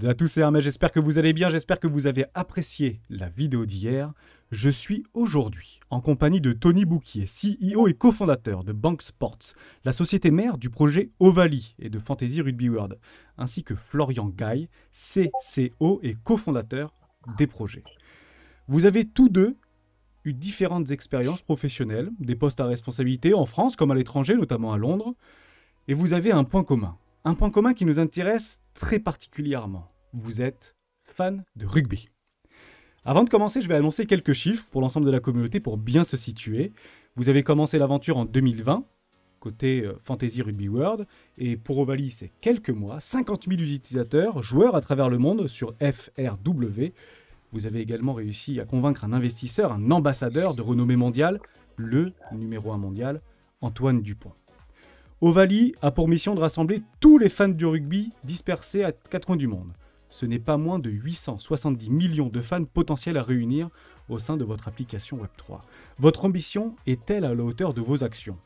à tous, c'est Hermès, j'espère que vous allez bien, j'espère que vous avez apprécié la vidéo d'hier. Je suis aujourd'hui en compagnie de Tony Bouquier, CEO et cofondateur de Bank Sports, la société mère du projet Ovalie et de Fantasy Rugby World, ainsi que Florian Gaille, CCO et cofondateur des projets. Vous avez tous deux eu différentes expériences professionnelles, des postes à responsabilité en France comme à l'étranger, notamment à Londres, et vous avez un point commun. Un point commun qui nous intéresse très particulièrement. Vous êtes fan de rugby. Avant de commencer, je vais annoncer quelques chiffres pour l'ensemble de la communauté pour bien se situer. Vous avez commencé l'aventure en 2020, côté Fantasy Rugby World, et pour Ovalie, c'est quelques mois, 50 000 utilisateurs, joueurs à travers le monde sur FRW. Vous avez également réussi à convaincre un investisseur, un ambassadeur de renommée mondiale, le numéro 1 mondial, Antoine Dupont. Ovalie a pour mission de rassembler tous les fans du rugby dispersés à 4 coins du monde. Ce n'est pas moins de 870 millions de fans potentiels à réunir au sein de votre application Web3. Votre ambition est-elle à la hauteur de vos actions?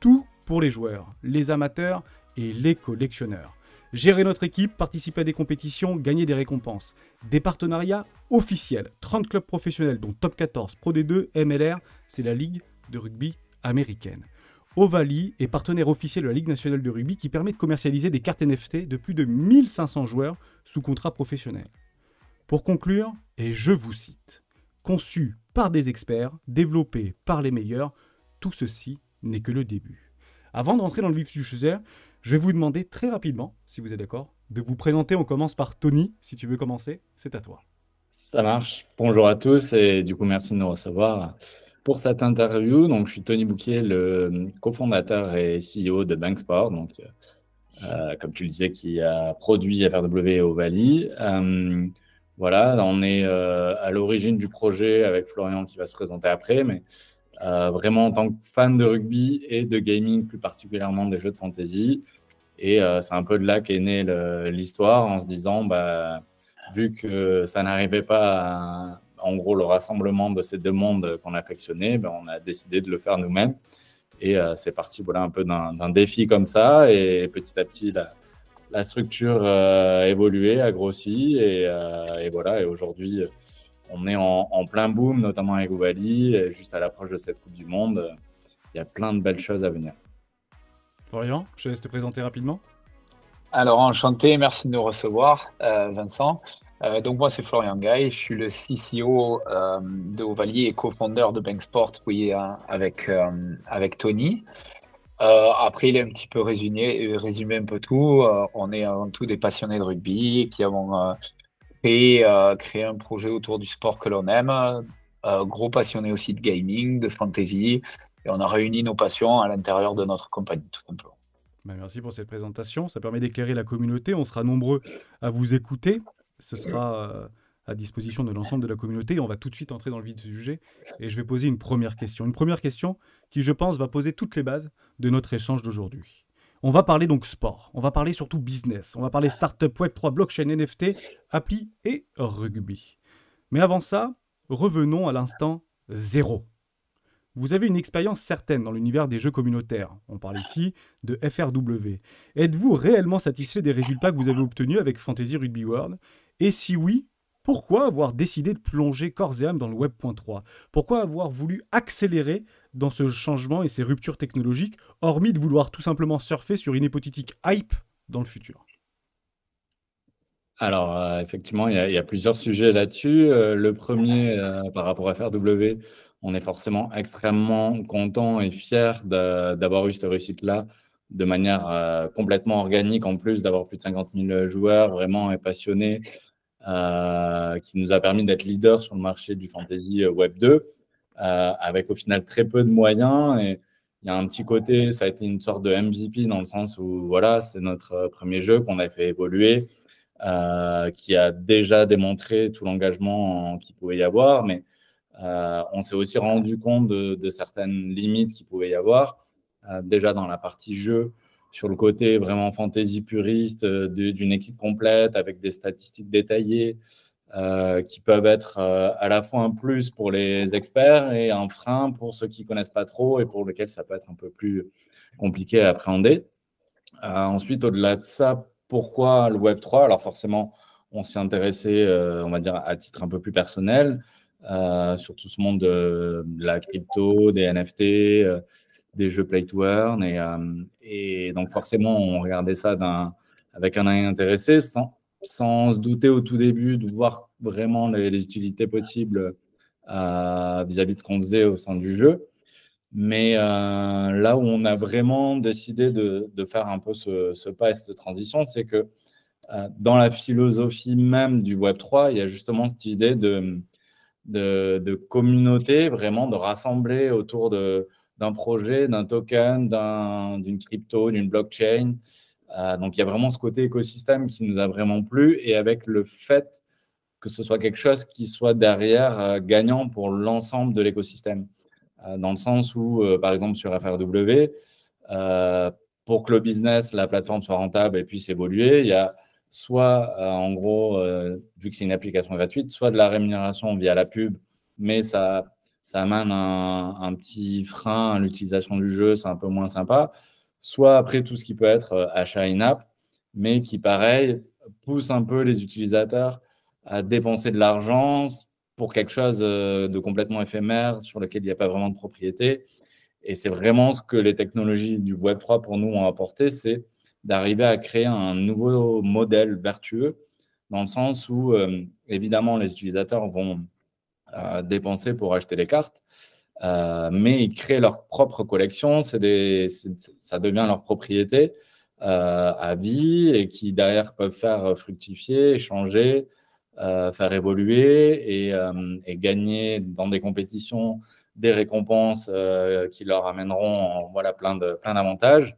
Tout pour les joueurs, les amateurs et les collectionneurs. Gérer notre équipe, participer à des compétitions, gagner des récompenses. Des partenariats officiels. 30 clubs professionnels dont Top 14, Pro D2, MLR, c'est la Ligue de rugby américaine. Ovalie est partenaire officiel de la Ligue nationale de rugby qui permet de commercialiser des cartes NFT de plus de 1500 joueurs sous contrat professionnel. Pour conclure, et je vous cite, conçu par des experts, développé par les meilleurs, tout ceci n'est que le début. Avant de rentrer dans le vif du sujet, je vais vous demander très rapidement, si vous êtes d'accord, de vous présenter. On commence par Tony, si tu veux commencer, c'est à toi. Ça marche. Bonjour à tous et du coup, merci de nous recevoir pour cette interview. Donc, je suis Tony Bouquier, le cofondateur et CEO de Bank Sport. Donc, comme tu le disais, qui a produit FRW et Ovalie. Voilà, on est à l'origine du projet avec Florian qui va se présenter après, mais vraiment en tant que fan de rugby et de gaming, plus particulièrement des jeux de fantasy. Et c'est un peu de là qu'est née l'histoire en se disant, vu que ça n'arrivait pas en gros, le rassemblement de ces deux mondes qu'on affectionnait, on a décidé de le faire nous-mêmes. Et c'est parti voilà, un peu d'un défi comme ça. Et petit à petit, la structure a évolué, a grossi. Et voilà, et aujourd'hui, on est en plein boom, notamment avec Ovalie. Et juste à l'approche de cette Coupe du Monde, il y a plein de belles choses à venir. Florian, je te laisse te présenter rapidement. Alors, enchanté, merci de nous recevoir, Vincent. Donc, moi, c'est Florian Gaille, je suis le CCO de Ovalie et co-founder de Bank Sport, oui, avec Tony. Après, il est un petit peu résumé un peu tout. On est avant tout des passionnés de rugby qui avons créé un projet autour du sport que l'on aime, gros passionnés aussi de gaming, de fantasy, et on a réuni nos passions à l'intérieur de notre compagnie, tout simplement. Merci pour cette présentation, ça permet d'éclairer la communauté, on sera nombreux à vous écouter, ce sera à disposition de l'ensemble de la communauté, et on va tout de suite entrer dans le vif du sujet, et je vais poser une première question qui je pense va poser toutes les bases de notre échange d'aujourd'hui. On va parler donc sport, on va parler surtout business, on va parler startup, Web3, blockchain, NFT, appli et rugby. Mais avant ça, revenons à l'instant zéro. Vous avez une expérience certaine dans l'univers des jeux communautaires. On parle ici de FRW. Êtes-vous réellement satisfait des résultats que vous avez obtenus avec Fantasy Rugby World? Et si oui, pourquoi avoir décidé de plonger corps et âme dans le Web.3? Pourquoi avoir voulu accélérer dans ce changement et ces ruptures technologiques, hormis de vouloir tout simplement surfer sur une hypothétique hype dans le futur? Alors, effectivement, il y a plusieurs sujets là-dessus. Le premier, par rapport à FRW, on est forcément extrêmement content et fier d'avoir eu cette réussite-là de manière complètement organique, en plus d'avoir plus de 50 000 joueurs vraiment et passionnés, qui nous a permis d'être leader sur le marché du fantasy Web 2, avec au final très peu de moyens. Et il y a un petit côté, ça a été une sorte de MVP dans le sens où voilà, c'est notre premier jeu qu'on a fait évoluer. Qui a déjà démontré tout l'engagement qu'il pouvait y avoir, mais on s'est aussi rendu compte de certaines limites qu'il pouvait y avoir, déjà dans la partie jeu, sur le côté vraiment fantasy puriste d'une équipe complète avec des statistiques détaillées qui peuvent être à la fois un plus pour les experts et un frein pour ceux qui ne connaissent pas trop et pour lesquels ça peut être un peu plus compliqué à appréhender. Ensuite, au-delà de ça, pourquoi le Web3? Alors forcément, on s'y intéressait, on va dire, à titre un peu plus personnel, sur tout ce monde de la crypto, des NFT, des jeux play to earn. Et donc, forcément, on regardait ça avec un œil intéressé, sans se douter au tout début de voir vraiment les utilités possibles vis-à-vis de ce qu'on faisait au sein du jeu. Mais là où on a vraiment décidé de faire un peu ce pas et cette transition, c'est que dans la philosophie même du Web3, il y a justement cette idée de communauté, vraiment de rassembler autour d'un projet, d'un token, d'une crypto, d'une blockchain. Donc, il y a vraiment ce côté écosystème qui nous a vraiment plu, et avec le fait que ce soit quelque chose qui soit derrière gagnant pour l'ensemble de l'écosystème. Dans le sens où, par exemple, sur FRW, pour que le business, la plateforme soit rentable et puisse évoluer, il y a soit, en gros, vu que c'est une application gratuite, soit de la rémunération via la pub, mais ça amène un petit frein à l'utilisation du jeu, c'est un peu moins sympa. Soit après tout ce qui peut être achat in-app, mais qui, pareil, pousse un peu les utilisateurs à dépenser de l'argent pour quelque chose de complètement éphémère, sur lequel il n'y a pas vraiment de propriété. Et c'est vraiment ce que les technologies du Web3 pour nous ont apporté, c'est d'arriver à créer un nouveau modèle vertueux, dans le sens où, évidemment, les utilisateurs vont dépenser pour acheter les cartes, mais ils créent leur propre collection, ça devient leur propriété à vie, et qui derrière peuvent faire fructifier, échanger, faire évoluer et gagner dans des compétitions des récompenses qui leur amèneront voilà, plein d'avantages.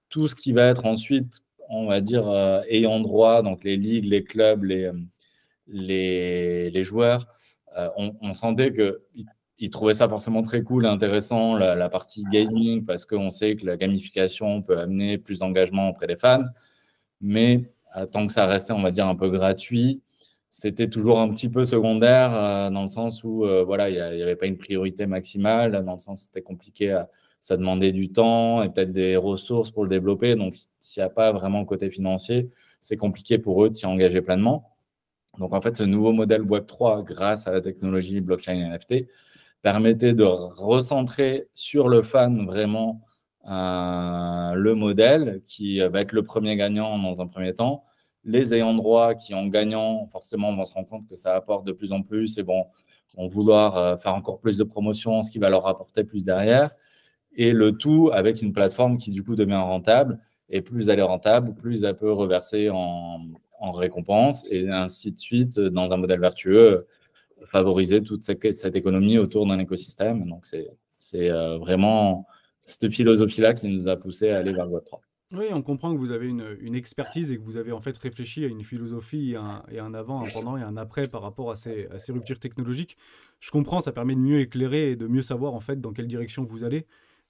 Tout ce qui va être ensuite, on va dire, ayant droit, donc les ligues, les clubs, les joueurs, on sentait qu'ils trouvaient ça forcément très cool et intéressant, la partie gaming, parce qu'on sait que la gamification peut amener plus d'engagement auprès des fans. Mais tant que ça restait, on va dire, un peu gratuit, c'était toujours un petit peu secondaire, dans le sens où voilà, il n'y avait pas une priorité maximale, dans le sens où c'était compliqué, ça demandait du temps et peut-être des ressources pour le développer. Donc, s'il n'y a pas vraiment le côté financier, c'est compliqué pour eux de s'y engager pleinement. Donc, en fait, ce nouveau modèle Web3, grâce à la technologie blockchain et NFT, permettait de recentrer sur le fan vraiment le modèle qui va être le premier gagnant dans un premier temps. Les ayants droit qui, en gagnant, forcément, vont se rendre compte que ça apporte de plus en plus et vont vouloir faire encore plus de promotion, ce qui va leur rapporter plus derrière. Et le tout avec une plateforme qui, du coup, devient rentable. Et plus elle est rentable, plus elle peut reverser en récompense, et ainsi de suite, dans un modèle vertueux, favoriser toute cette économie autour d'un écosystème. Donc, c'est vraiment cette philosophie-là qui nous a poussé à aller vers le Web3. Oui, on comprend que vous avez une expertise et que vous avez en fait réfléchi à une philosophie et un avant, un pendant et un après par rapport à ces ruptures technologiques. Je comprends, ça permet de mieux éclairer et de mieux savoir en fait dans quelle direction vous allez.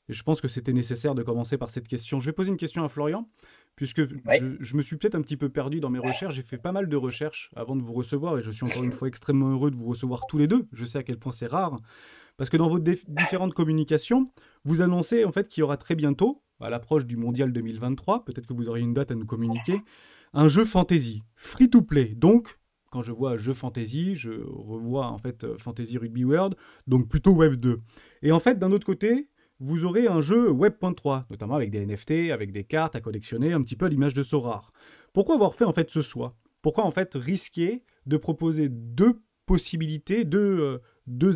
Et je pense que c'était nécessaire de commencer par cette question. Je vais poser une question à Florian, puisque Oui. je me suis peut-être un petit peu perdu dans mes recherches. J'ai fait pas mal de recherches avant de vous recevoir et je suis encore une fois extrêmement heureux de vous recevoir tous les deux. Je sais à quel point c'est rare. Parce que dans vos différentes communications, vous annoncez en fait qu'il y aura très bientôt, à l'approche du Mondial 2023, peut-être que vous auriez une date à nous communiquer, un jeu fantasy, free-to-play. Donc, quand je vois jeu fantasy, je revois en fait Fantasy Rugby World, donc plutôt Web 2. Et en fait, d'un autre côté, vous aurez un jeu Web.3, notamment avec des NFT, avec des cartes à collectionner, un petit peu à l'image de Sorare. Pourquoi avoir fait en fait ce choix? Pourquoi en fait risquer de proposer deux possibilités, deux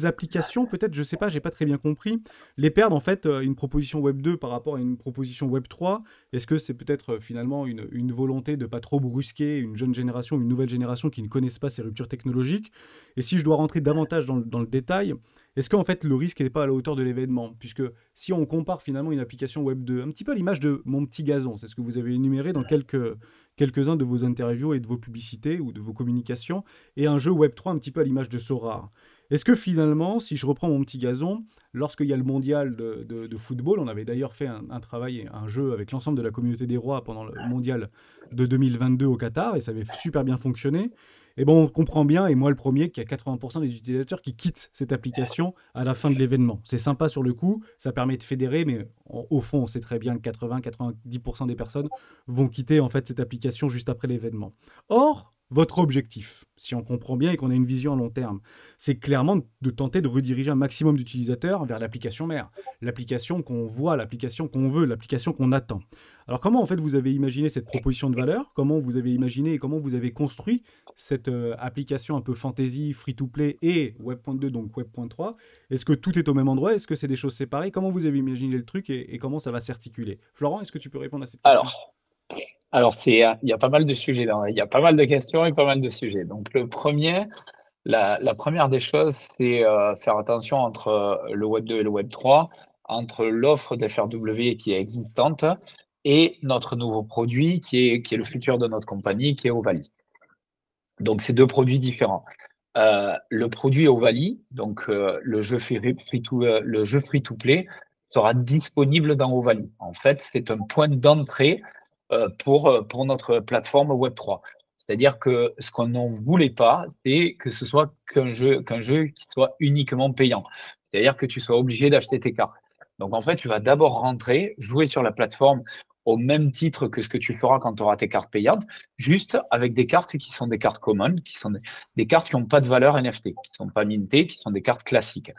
applications peut-être, je sais pas, j'ai pas très bien compris, les perdre en fait une proposition Web 2 par rapport à une proposition Web 3? Est-ce que c'est peut-être finalement une volonté de pas trop brusquer une jeune génération, une nouvelle génération qui ne connaissent pas ces ruptures technologiques? Et si je dois rentrer davantage dans le détail, est-ce qu'en fait le risque n'est pas à la hauteur de l'événement? Puisque si on compare finalement une application Web 2, un petit peu à l'image de Mon Petit Gazon, c'est ce que vous avez énuméré dans quelques-uns de vos interviews et de vos publicités ou de vos communications, et un jeu Web 3 un petit peu à l'image de Sorare. Est-ce que finalement, si je reprends Mon Petit Gazon, lorsqu'il y a le mondial de football, on avait d'ailleurs fait un travail, un jeu avec l'ensemble de la communauté des rois pendant le mondial de 2022 au Qatar, et ça avait super bien fonctionné, et bon, on comprend bien, et moi le premier, qu'il y a 80% des utilisateurs qui quittent cette application à la fin de l'événement. C'est sympa sur le coup, ça permet de fédérer, mais au fond, on sait très bien que 80-90% des personnes vont quitter en fait cette application juste après l'événement. Or, Votre objectif, si on comprend bien et qu'on a une vision à long terme, c'est clairement de tenter de rediriger un maximum d'utilisateurs vers l'application mère, l'application qu'on voit, l'application qu'on veut, l'application qu'on attend. Alors comment en fait vous avez imaginé cette proposition de valeur? Comment vous avez imaginé et comment vous avez construit cette application un peu fantasy, free-to-play et Web.2, donc Web.3? Est-ce que tout est au même endroit? Est-ce que c'est des choses séparées? Comment vous avez imaginé le truc et comment ça va s'articuler? Florent, est-ce que tu peux répondre à cette question? Il y a pas mal de sujets là. Il y a pas mal de questions et pas mal de sujets. Donc, la première des choses, c'est faire attention entre le Web 2 et le Web 3, entre l'offre de FRW qui est existante et notre nouveau produit qui est le futur de notre compagnie, qui est Ovalie. Donc, c'est deux produits différents. Le produit Ovalie, donc le jeu free-to-play, sera disponible dans Ovalie. En fait, c'est un point d'entrée pour notre plateforme Web3. C'est-à-dire que ce qu'on n'en voulait pas, c'est que ce soit qu'un jeu qui soit uniquement payant. C'est-à-dire que tu sois obligé d'acheter tes cartes. Donc en fait, tu vas d'abord rentrer, jouer sur la plateforme au même titre que ce que tu feras quand tu auras tes cartes payantes, juste avec des cartes qui sont des cartes communes, qui sont des cartes qui n'ont pas de valeur NFT, qui ne sont pas mintées, qui sont des cartes classiques.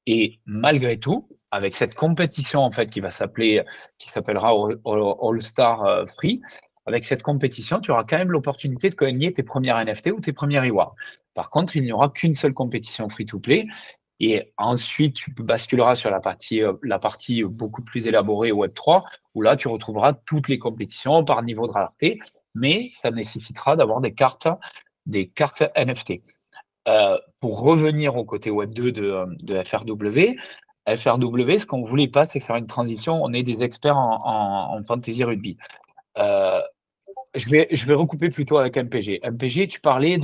Et malgré tout, avec cette compétition en fait qui s'appellera All Star Free, avec cette compétition, tu auras quand même l'opportunité de gagner tes premières NFT ou tes premiers rewards. Par contre, il n'y aura qu'une seule compétition free-to-play. Et ensuite, tu basculeras sur la partie beaucoup plus élaborée Web3, où là, tu retrouveras toutes les compétitions par niveau de rareté, mais ça nécessitera d'avoir des cartes NFT. Pour revenir au côté Web 2 de FRW, ce qu'on ne voulait pas, c'est faire une transition. On est des experts en fantasy rugby. Je vais recouper plutôt avec MPG. MPG, tu parlais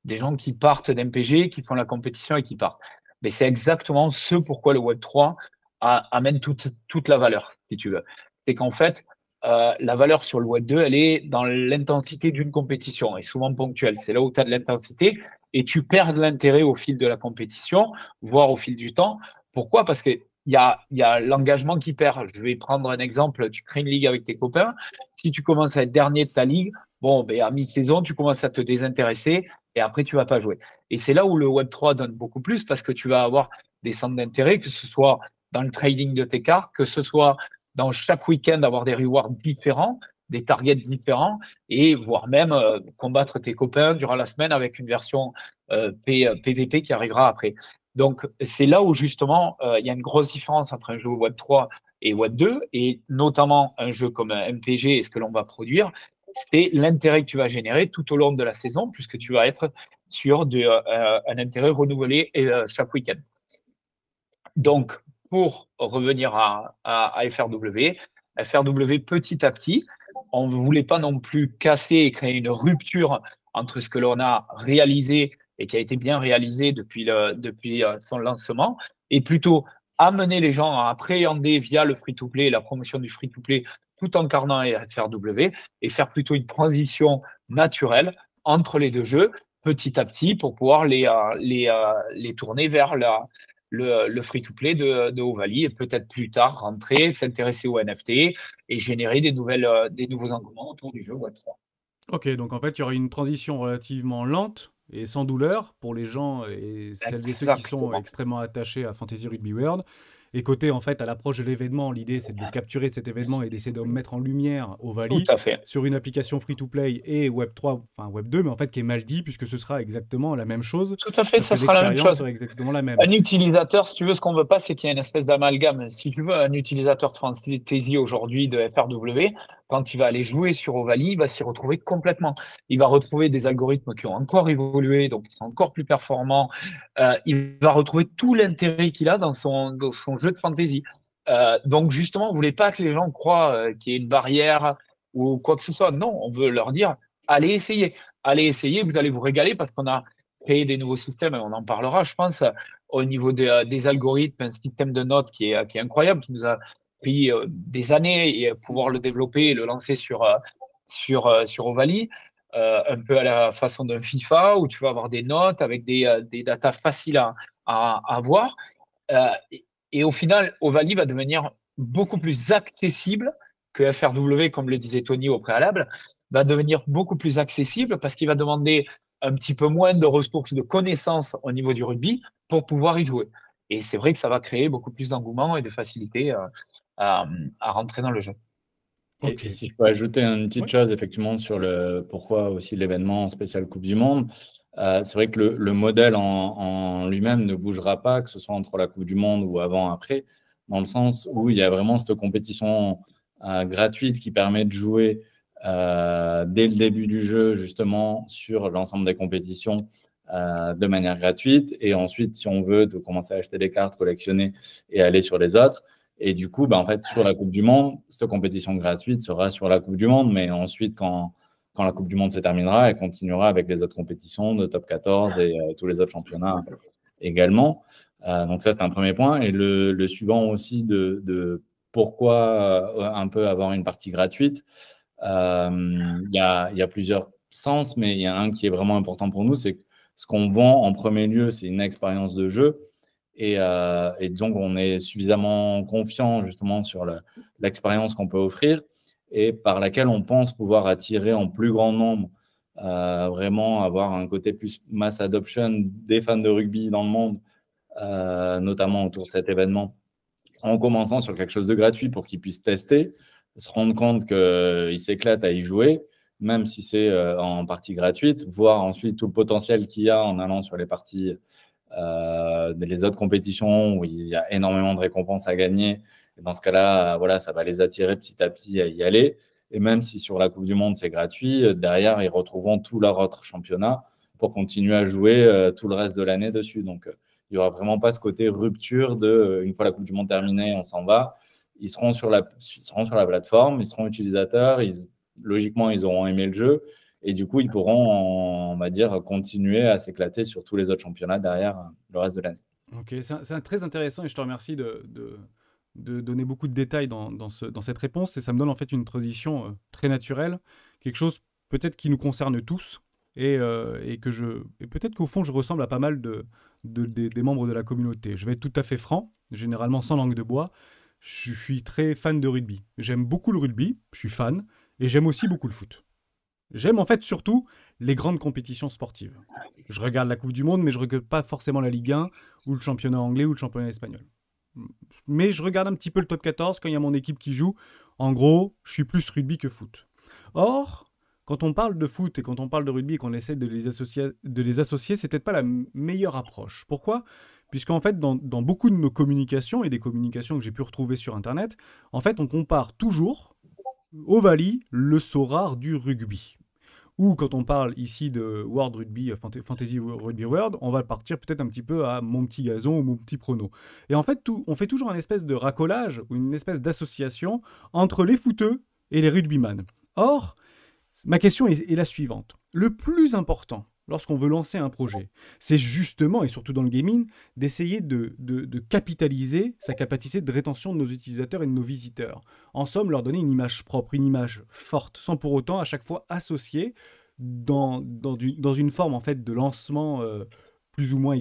des gens qui partent d'MPG, qui font la compétition et qui partent. Mais c'est exactement ce pourquoi le Web 3 amène toute la valeur, si tu veux. C'est qu'en fait, la valeur sur le Web 2, elle est dans l'intensité d'une compétition et souvent ponctuelle. C'est là où tu as de l'intensité et tu perds de l'intérêt au fil de la compétition, voire au fil du temps. Pourquoi? Parce qu'il y a l'engagement qui perd. Je vais prendre un exemple. Tu crées une ligue avec tes copains. Si tu commences à être dernier de ta ligue, bon, ben, à mi-saison, tu commences à te désintéresser et après, tu ne vas pas jouer. Et c'est là où le Web3 donne beaucoup plus parce que tu vas avoir des centres d'intérêt, que ce soit dans le trading de tes cartes, que ce soit dans chaque week-end avoir des rewards différents, des targets différents et voire même combattre tes copains durant la semaine avec une version PVP qui arrivera après. Donc, c'est là où justement, il y a une grosse différence entre un jeu Web3 et Web2 et notamment un jeu comme un MPG et ce que l'on va produire, c'est l'intérêt que tu vas générer tout au long de la saison puisque tu vas être sur un intérêt renouvelé chaque week-end. Donc, pour revenir à FRW, petit à petit, on ne voulait pas non plus casser et créer une rupture entre ce que l'on a réalisé et qui a été bien réalisé depuis son lancement, et plutôt amener les gens à appréhender via le free-to-play, la promotion du free-to-play, tout en incarnant FRW, et faire plutôt une transition naturelle entre les deux jeux, petit à petit, pour pouvoir les tourner vers le free-to-play de Ovalie et peut-être plus tard rentrer, s'intéresser aux NFT et générer des nouveaux engouements autour du jeu Web3. Ok, donc en fait, il y aura une transition relativement lente et sans douleur pour les gens et celles et ceux qui sont extrêmement attachés à Fantasy Rugby World. Et côté, en fait, à l'approche de l'événement, l'idée, c'est de capturer cet événement et d'essayer de mettre en lumière Ovalie sur une application free-to-play et Web3, enfin Web2, mais en fait, qui est mal dit, puisque ce sera exactement la même chose. Tout à fait, ça sera la même chose. Sera exactement la même. Un utilisateur, si tu veux, ce qu'on ne veut pas, c'est qu'il y ait une espèce d'amalgame. Si tu veux, un utilisateur de Fantasy aujourd'hui de FRW, quand il va aller jouer sur Ovalie, il va s'y retrouver complètement. Il va retrouver des algorithmes qui ont encore évolué, donc qui sont encore plus performants. Il va retrouver tout l'intérêt qu'il a dans son jeu de fantasy. Donc justement, on ne voulait pas que les gens croient qu'il y ait une barrière ou quoi que ce soit. Non, on veut leur dire, allez essayer, vous allez vous régaler parce qu'on a créé des nouveaux systèmes, et on en parlera, je pense, au niveau des algorithmes, un système de notes qui est incroyable, qui nous a pris des années et pouvoir le développer et le lancer sur Ovalie. Un peu à la façon d'un FIFA où tu vas avoir des notes avec des datas faciles à voir. Et au final, Ovalie va devenir beaucoup plus accessible que FRW, comme le disait Tony au préalable, va devenir beaucoup plus accessible parce qu'il va demander un petit peu moins de ressources, de connaissances au niveau du rugby pour pouvoir y jouer. Et c'est vrai que ça va créer beaucoup plus d'engouement et de facilité à rentrer dans le jeu. Ok. Et si je peux ajouter une petite Ouais. chose, effectivement, sur le pourquoi aussi l'événement spécial Coupe du Monde, c'est vrai que le modèle en lui-même ne bougera pas, que ce soit entre la Coupe du Monde ou avant, après, dans le sens où il y a vraiment cette compétition gratuite qui permet de jouer dès le début du jeu, justement, sur l'ensemble des compétitions de manière gratuite. Et ensuite, si on veut, de commencer à acheter des cartes, collectionner et aller sur les autres. Et du coup, en fait, sur la Coupe du Monde, cette compétition gratuite sera sur la Coupe du Monde, mais ensuite, quand la Coupe du Monde se terminera, elle continuera avec les autres compétitions de top 14 et tous les autres championnats également. Donc ça, c'est un premier point. Et le suivant aussi de pourquoi un peu avoir une partie gratuite, il y a plusieurs sens, mais il y a un qui est vraiment important pour nous, c'est que ce qu'on vend en premier lieu, c'est une expérience de jeu. Et disons qu'on est suffisamment confiant justement sur l'expérience qu'on peut offrir et par laquelle on pense pouvoir attirer en plus grand nombre, vraiment avoir un côté plus mass adoption des fans de rugby dans le monde, notamment autour de cet événement, en commençant sur quelque chose de gratuit pour qu'ils puissent tester, se rendre compte qu'ils s'éclatent à y jouer, même si c'est en partie gratuite, voir ensuite tout le potentiel qu'il y a en allant sur les parties les autres compétitions où il y a énormément de récompenses à gagner. Et dans ce cas-là, voilà, ça va les attirer petit à petit à y aller. Et même si sur la Coupe du Monde, c'est gratuit, derrière, ils retrouveront tout leur autre championnat pour continuer à jouer tout le reste de l'année dessus. Donc, il n'y aura vraiment pas ce côté rupture de une fois la Coupe du Monde terminée, on s'en va. Ils seront sur la plateforme, ils seront utilisateurs, logiquement, ils auront aimé le jeu. Et du coup, ils pourront, on va dire, continuer à s'éclater sur tous les autres championnats derrière le reste de l'année. Ok, c'est très intéressant et je te remercie de donner beaucoup de détails dans cette réponse. Et ça me donne en fait une transition très naturelle, quelque chose peut-être qui nous concerne tous et peut-être qu'au fond je ressemble à pas mal des membres de la communauté. Je vais être tout à fait franc, généralement sans langue de bois. Je suis très fan de rugby. J'aime beaucoup le rugby, je suis fan, et j'aime aussi beaucoup le foot. J'aime en fait surtout les grandes compétitions sportives. Je regarde la Coupe du Monde, mais je regarde pas forcément la Ligue 1 ou le championnat anglais ou le championnat espagnol. Mais je regarde un petit peu le top 14 quand il y a mon équipe qui joue. En gros, je suis plus rugby que foot. Or, quand on parle de foot et quand on parle de rugby et qu'on essaie de les associer, c'est peut-être pas la meilleure approche. Pourquoi ? Puisqu'en fait, dans beaucoup de nos communications et des communications que j'ai pu retrouver sur Internet, en fait, on compare toujours Ovalie, le Sorare du rugby. Ou quand on parle ici de World Rugby, Fantasy Rugby World, on va partir peut-être un petit peu à mon petit gazon ou mon petit prono. Et en fait, on fait toujours une espèce de racolage ou une espèce d'association entre les footeux et les rugbyman. Or, ma question est la suivante. Le plus important lorsqu'on veut lancer un projet, c'est justement, et surtout dans le gaming, d'essayer de capitaliser sa capacité de rétention de nos utilisateurs et de nos visiteurs. En somme, leur donner une image propre, une image forte, sans pour autant à chaque fois associer dans une forme en fait de lancement plus ou moins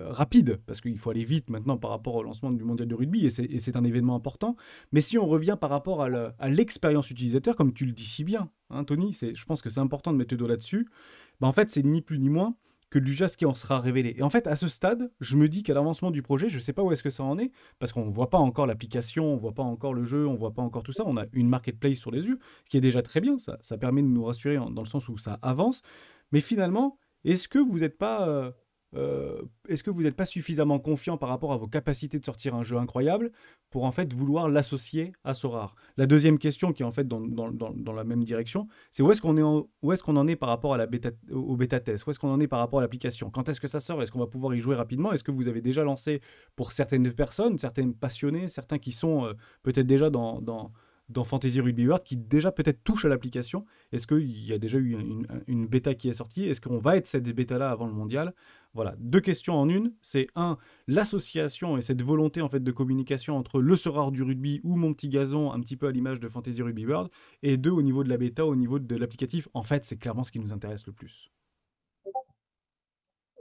rapide, parce qu'il faut aller vite maintenant par rapport au lancement du mondial de rugby, et c'est un événement important. Mais si on revient par rapport à l'expérience utilisateur, comme tu le dis si bien, hein, Tony, je pense que c'est important de mettre le doigt là-dessus, en fait, c'est ni plus ni moins que déjà ce qui en sera révélé. Et en fait, à ce stade, je me dis qu'à l'avancement du projet, je ne sais pas où est-ce que ça en est, parce qu'on ne voit pas encore l'application, on ne voit pas encore le jeu, on ne voit pas encore tout ça. On a une marketplace sur les yeux, qui est déjà très bien, ça permet de nous rassurer dans le sens où ça avance. Mais finalement, est-ce que vous n'êtes pas, suffisamment confiant par rapport à vos capacités de sortir un jeu incroyable pour en fait vouloir l'associer à Sorare? La deuxième question qui est en fait dans la même direction, c'est où est-ce qu'on en est par rapport à au bêta test? Où est-ce qu'on en est par rapport à l'application? Quand est-ce que ça sort? Est-ce qu'on va pouvoir y jouer rapidement? Est-ce que vous avez déjà lancé pour certaines personnes, certains passionnés, certains qui sont peut-être déjà dans Fantasy Rugby World qui déjà peut-être touche à l'application? Est-ce qu'il y a déjà eu une bêta qui est sortie? Est-ce qu'on va être cette bêta-là avant le mondial? Voilà, deux questions en une. C'est un, l'association et cette volonté en fait de communication entre le Sorare du rugby ou mon petit gazon, un petit peu à l'image de Fantasy Rugby World. Et deux, au niveau de la bêta, au niveau de l'applicatif, en fait, c'est clairement ce qui nous intéresse le plus.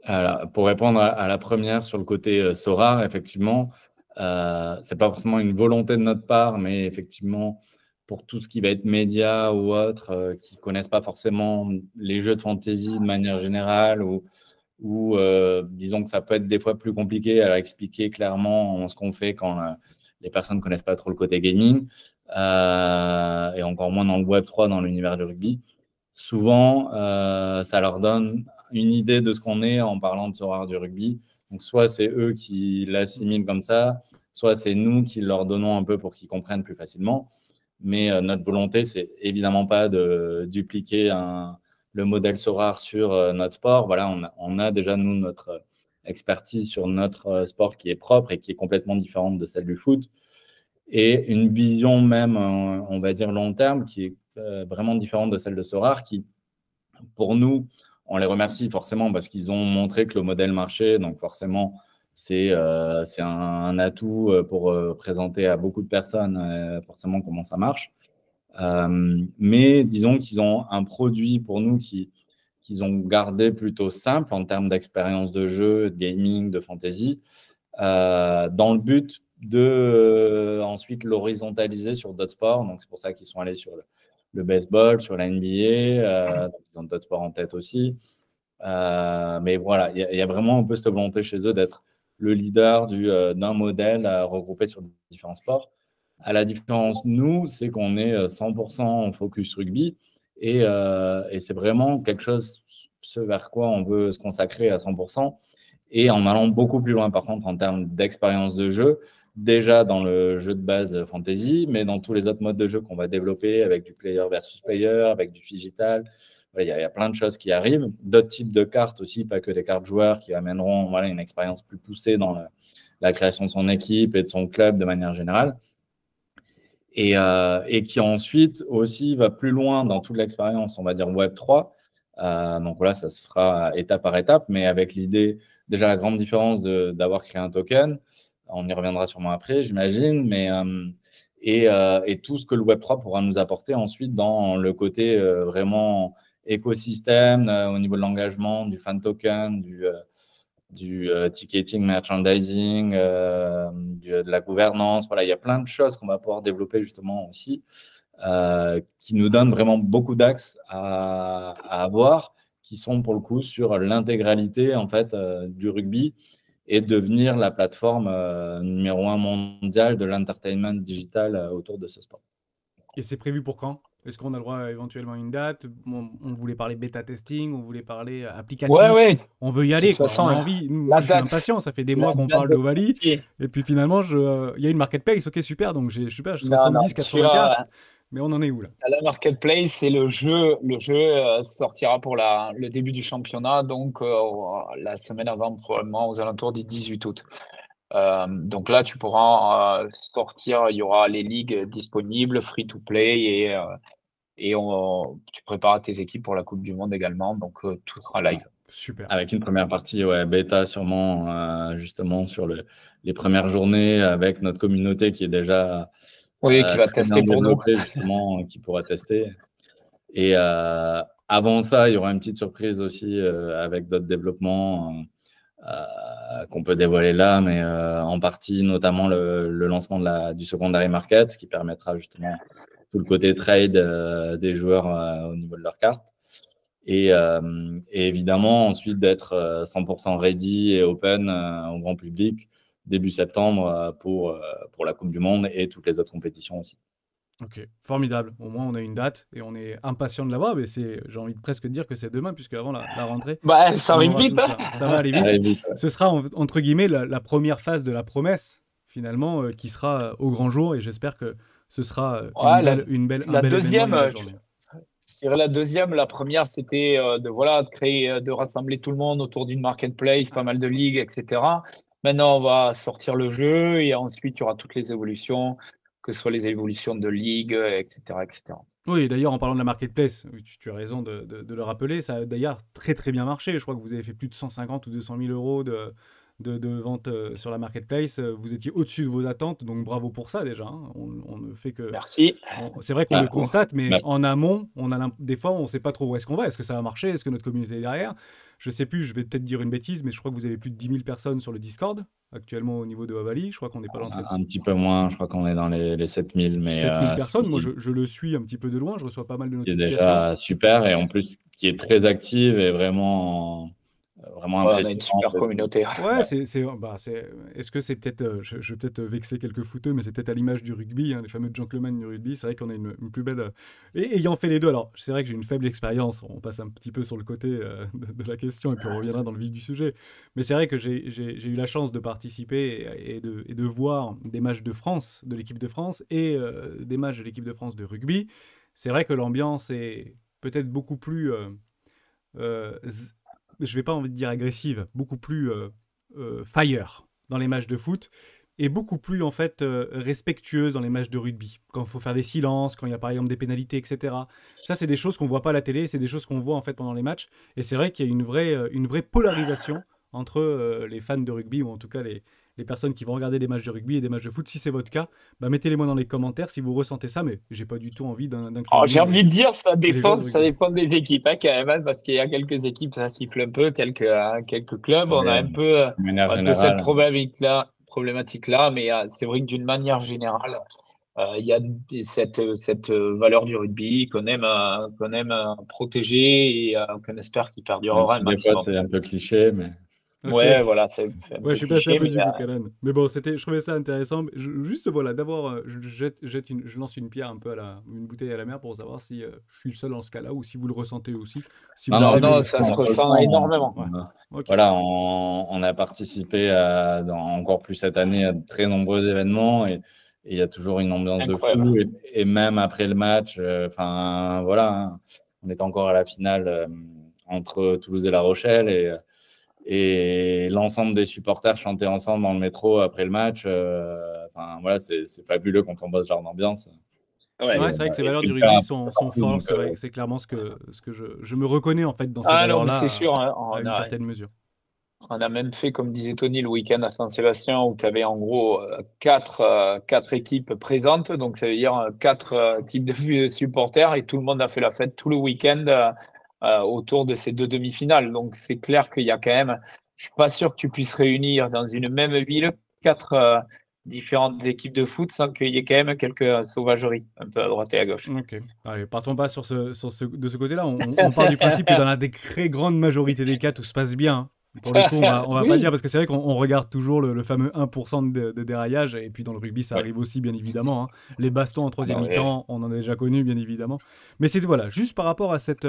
Alors, pour répondre à la première sur le côté Sorare, effectivement, c'est pas forcément une volonté de notre part, mais effectivement, pour tout ce qui va être média ou autre, qui ne connaissent pas forcément les jeux de fantasy de manière générale ou disons que ça peut être des fois plus compliqué à expliquer clairement ce qu'on fait quand les personnes ne connaissent pas trop le côté gaming et encore moins dans le Web3, dans l'univers du rugby. Souvent, ça leur donne une idée de ce qu'on est en parlant de Sorare du rugby. Donc, soit c'est eux qui l'assimilent comme ça, soit c'est nous qui leur donnons un peu pour qu'ils comprennent plus facilement. Mais notre volonté, c'est évidemment pas de dupliquer le modèle Sorare sur notre sport. Voilà, on a déjà, nous, notre expertise sur notre sport qui est propre et qui est complètement différente de celle du foot. Et une vision même, on va dire long terme, qui est vraiment différente de celle de Sorare, qui, pour nous, on les remercie forcément parce qu'ils ont montré que le modèle marchait. Donc forcément, c'est un atout pour présenter à beaucoup de personnes forcément comment ça marche. Mais disons qu'ils ont un produit pour nous qu'ils ont gardé plutôt simple en termes d'expérience de jeu, de gaming, de fantasy, dans le but de ensuite l'horizontaliser sur d'autres sports. Donc c'est pour ça qu'ils sont allés sur le baseball, sur la NBA, donc ils ont d'autres sports en tête aussi. Mais voilà, il y a vraiment un peu cette volonté chez eux d'être le leader d'un modèle regroupé sur différents sports. À la différence, nous, c'est qu'on est 100% en focus rugby et c'est vraiment quelque chose ce vers quoi on veut se consacrer à 100% et en allant beaucoup plus loin par contre en termes d'expérience de jeu, déjà dans le jeu de base fantasy, mais dans tous les autres modes de jeu qu'on va développer avec du player versus player, avec du digital. Il y a plein de choses qui arrivent, d'autres types de cartes aussi, pas que des cartes joueurs qui amèneront une expérience plus poussée dans la création de son équipe et de son club de manière générale. Et qui ensuite aussi va plus loin dans toute l'expérience, on va dire Web3. Donc voilà, ça se fera étape par étape, mais avec l'idée, déjà la grande différence d'avoir créé un token, on y reviendra sûrement après, j'imagine, mais et tout ce que le Web3 pourra nous apporter ensuite dans le côté vraiment écosystème, au niveau de l'engagement, du fan token, du ticketing, merchandising, de la gouvernance. Voilà, il y a plein de choses qu'on va pouvoir développer justement aussi, qui nous donnent vraiment beaucoup d'axes à avoir, qui sont pour le coup sur l'intégralité en fait du rugby et devenir la plateforme numéro 1 mondiale de l'entertainment digital autour de ce sport. Et c'est prévu pour quand? Est-ce qu'on a le droit éventuellement à une date? On voulait parler bêta testing, on voulait parler applicatif. Ouais. On veut y aller, toute quoi. façon, On a envie. Moi, je suis impatient. Ça fait des mois qu'on parle d'Ovalie. Et puis finalement, il y a une marketplace. Ok, super. Donc, je sais pas, 70, 84. Mais on en est où là? La marketplace, c'est le jeu. Le jeu sortira pour le début du championnat, donc la semaine avant, probablement aux alentours du 18 août. Donc là, tu pourras sortir, il y aura les ligues disponibles, free to play, et tu prépares tes équipes pour la Coupe du Monde également, donc tout sera live. Super. Avec une première partie bêta sûrement, justement sur les premières journées avec notre communauté qui est déjà qui va tester pour nous. Justement, qui pourra tester. Et avant ça, il y aura une petite surprise aussi avec d'autres développements qu'on peut dévoiler là, mais en partie notamment le lancement du secondary market qui permettra justement tout le côté trade des joueurs au niveau de leur carte. Et évidemment, ensuite d'être 100% ready et open au grand public début septembre pour la Coupe du Monde et toutes les autres compétitions aussi. Ok, formidable. Au moins, on a une date et on est impatient de l'avoir. Mais j'ai envie de presque dire que c'est demain, puisque avant la rentrée. Ça arrive vite. Ça va aller vite. Ouais. Ce sera, entre guillemets, la première phase de la promesse, finalement, qui sera au grand jour. Et j'espère que ce sera une belle deuxième. Je dirais la deuxième. La première, c'était de rassembler tout le monde autour d'une marketplace, pas mal de ligues, etc. Maintenant, on va sortir le jeu et ensuite, il y aura toutes les évolutions, que ce soit les évolutions de ligue, etc. Oui, d'ailleurs, en parlant de la marketplace, tu as raison de le rappeler, ça a d'ailleurs très très bien marché. Je crois que vous avez fait plus de 150 ou 200 000 euros de vente sur la marketplace. Vous étiez au-dessus de vos attentes, donc bravo pour ça déjà. Hein. On ne fait que... Merci. C'est vrai qu'on le constate, mais en amont, des fois, on ne sait pas trop où est-ce qu'on va. Est-ce que ça va marcher? Est-ce que notre communauté est derrière? Je sais plus, je vais peut-être dire une bêtise, mais je crois que vous avez plus de 10 000 personnes sur le Discord actuellement au niveau de Ovalie. Je crois qu'on n'est pas l'entrée. Un petit peu moins, je crois qu'on est dans les 7000, mais 7000 personnes. Moi, je le suis un petit peu de loin. Je reçois pas mal de qui est notifications. déjà super, et en plus, qui est très active et vraiment On a une super communauté. Ouais, est-ce que c'est peut-être, je vais peut-être vexer quelques footeux, mais c'est peut-être à l'image du rugby, hein, les fameux gentlemen du rugby. C'est vrai qu'on a une plus belle. Et ayant fait les deux, alors c'est vrai que j'ai une faible expérience. On passe un petit peu sur le côté de la question et puis on reviendra dans le vif du sujet. Mais c'est vrai que j'ai eu la chance de participer et de voir des matchs de France, de l'équipe de France et des matchs de l'équipe de France de rugby. C'est vrai que l'ambiance est peut-être beaucoup plus. Je vais pas envie de dire agressive, beaucoup plus fire dans les matchs de foot et beaucoup plus en fait respectueuse dans les matchs de rugby. Quand il faut faire des silences, quand il y a par exemple des pénalités, etc. Ça, c'est des choses qu'on voit pas à la télé, c'est des choses qu'on voit en fait pendant les matchs. Et c'est vrai qu'il y a une vraie polarisation entre les fans de rugby ou en tout cas les personnes qui vont regarder des matchs de rugby et des matchs de foot. Si c'est votre cas, bah mettez-les-moi dans les commentaires si vous ressentez ça, mais j'ai pas du tout envie j'ai envie de dire, ça dépend des équipes hein, quand même, hein, parce qu'il y a quelques équipes, ça siffle un peu, quelques clubs, on a un peu cette problématique-là, mais c'est vrai que d'une manière générale, il y a cette valeur du rugby qu'on aime protéger et qu'on espère qu'il perdurera un maximum. Des fois, c'est un peu cliché, mais... Okay. Ouais, voilà, c'est un peu je suis passé un peu du coup, Karen. Mais bon, je trouvais ça intéressant. Juste voilà, d'abord, je lance une pierre un peu une bouteille à la mer pour savoir si je suis le seul dans ce cas-là ou si vous le ressentez aussi. Si non, ça se ressent énormément. Ouais. Okay. Voilà, on a participé encore plus cette année à de très nombreux événements et il y a toujours une ambiance incroyable de fou. Et même après le match, voilà, hein, on est encore à la finale entre Toulouse et La Rochelle et l'ensemble des supporters chantaient ensemble dans le métro après le match. Voilà, c'est fabuleux quand on voit ce genre d'ambiance. Ouais, c'est vrai que ces valeurs du rugby sont fortes. C'est clairement ce que je me reconnais en fait dans ces valeurs-là. C'est sûr, hein, à une certaine mesure. On a même fait, comme disait Tony, le week-end à Saint-Sébastien où tu avais en gros quatre équipes présentes. Donc, ça veut dire 4 types de supporters et tout le monde a fait la fête tout le week-end autour de ces 2 demi-finales. Donc, c'est clair qu'il y a quand même, je suis pas sûr que tu puisses réunir dans une même ville 4 différentes équipes de foot sans qu'il y ait quand même quelques sauvageries un peu à droite et à gauche. Ok, allez, partons pas de ce côté-là. On part du principe que dans la très grande majorité des cas, tout se passe bien. Pour le coup, on va pas dire, parce que c'est vrai qu'on regarde toujours le fameux 1% de déraillage, et puis dans le rugby, ça arrive aussi, bien évidemment. Hein. Les bastons en troisième mi-temps, on en a déjà connu, bien évidemment. Mais c'est voilà, juste par rapport à cette...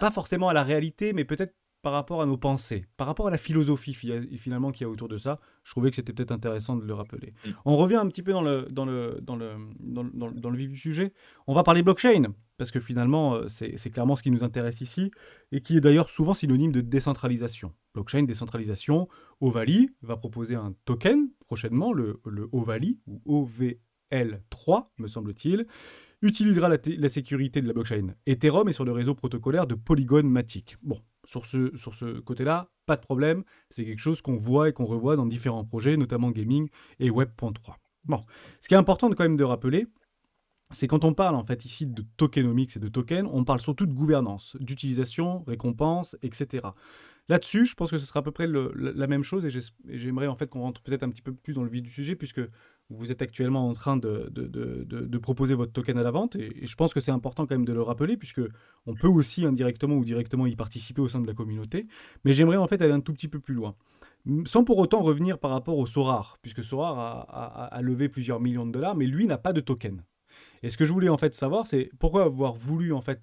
pas forcément à la réalité, mais peut-être par rapport à nos pensées, par rapport à la philosophie finalement qu'il y a autour de ça, je trouvais que c'était peut-être intéressant de le rappeler. On revient un petit peu dans le vif du sujet. On va parler blockchain, parce que finalement, c'est clairement ce qui nous intéresse ici, et qui est d'ailleurs souvent synonyme de décentralisation. Blockchain, décentralisation. Ovalie va proposer un token prochainement, le Ovalie, ou OVL3, me semble-t-il, utilisera la sécurité de la blockchain Ethereum et sur le réseau protocolaire de Polygon Matic. Bon, sur ce côté-là, pas de problème. C'est quelque chose qu'on voit et qu'on revoit dans différents projets, notamment gaming et Web.3. Bon, ce qui est important quand même de rappeler, c'est quand on parle en fait ici de tokenomics et de tokens, on parle surtout de gouvernance, d'utilisation, récompense, etc. Là-dessus, je pense que ce sera à peu près la même chose et j'aimerais en fait qu'on rentre peut-être un petit peu plus dans le vif du sujet puisque vous êtes actuellement en train de proposer votre token à la vente et je pense que c'est important quand même de le rappeler puisque on peut aussi indirectement ou directement y participer au sein de la communauté. Mais j'aimerais en fait aller un tout petit peu plus loin. Sans pour autant revenir par rapport au Sorare, puisque Sorare a levé plusieurs millions de dollars, mais lui n'a pas de token. Et ce que je voulais en fait savoir, c'est pourquoi avoir voulu en fait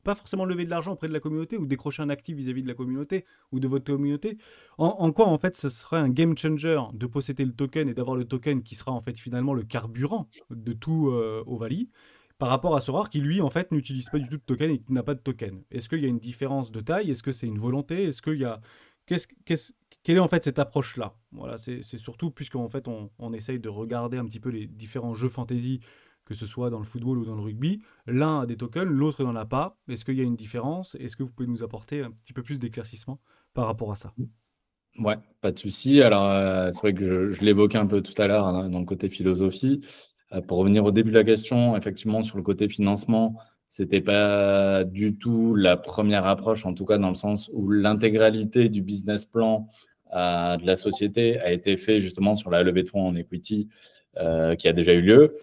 pas forcément lever de l'argent auprès de la communauté ou décrocher un actif vis-à-vis de la communauté ou de votre communauté. En quoi en fait ce serait un game changer de posséder le token et d'avoir le token qui sera en fait finalement le carburant de tout Ovalie par rapport à Sorare qui lui en fait n'utilise pas du tout de token et qui n'a pas de token. Est-ce qu'il y a une différence de taille? Est-ce que c'est une volonté? Est-ce qu'il y a quelle est en fait cette approche-là? Voilà, c'est surtout puisqu'en fait on essaye de regarder un petit peu les différents jeux fantasy, que ce soit dans le football ou dans le rugby. L'un a des tokens, l'autre n'en a pas. Est-ce qu'il y a une différence? Est-ce que vous pouvez nous apporter un petit peu plus d'éclaircissement par rapport à ça? Ouais, pas de souci. Alors, c'est vrai que je l'évoquais un peu tout à l'heure hein, dans le côté philosophie. Pour revenir au début de la question, effectivement, sur le côté financement, C'était pas du tout la première approche, en tout cas dans le sens où l'intégralité du business plan de la société a été fait justement sur la levée de fonds en equity qui a déjà eu lieu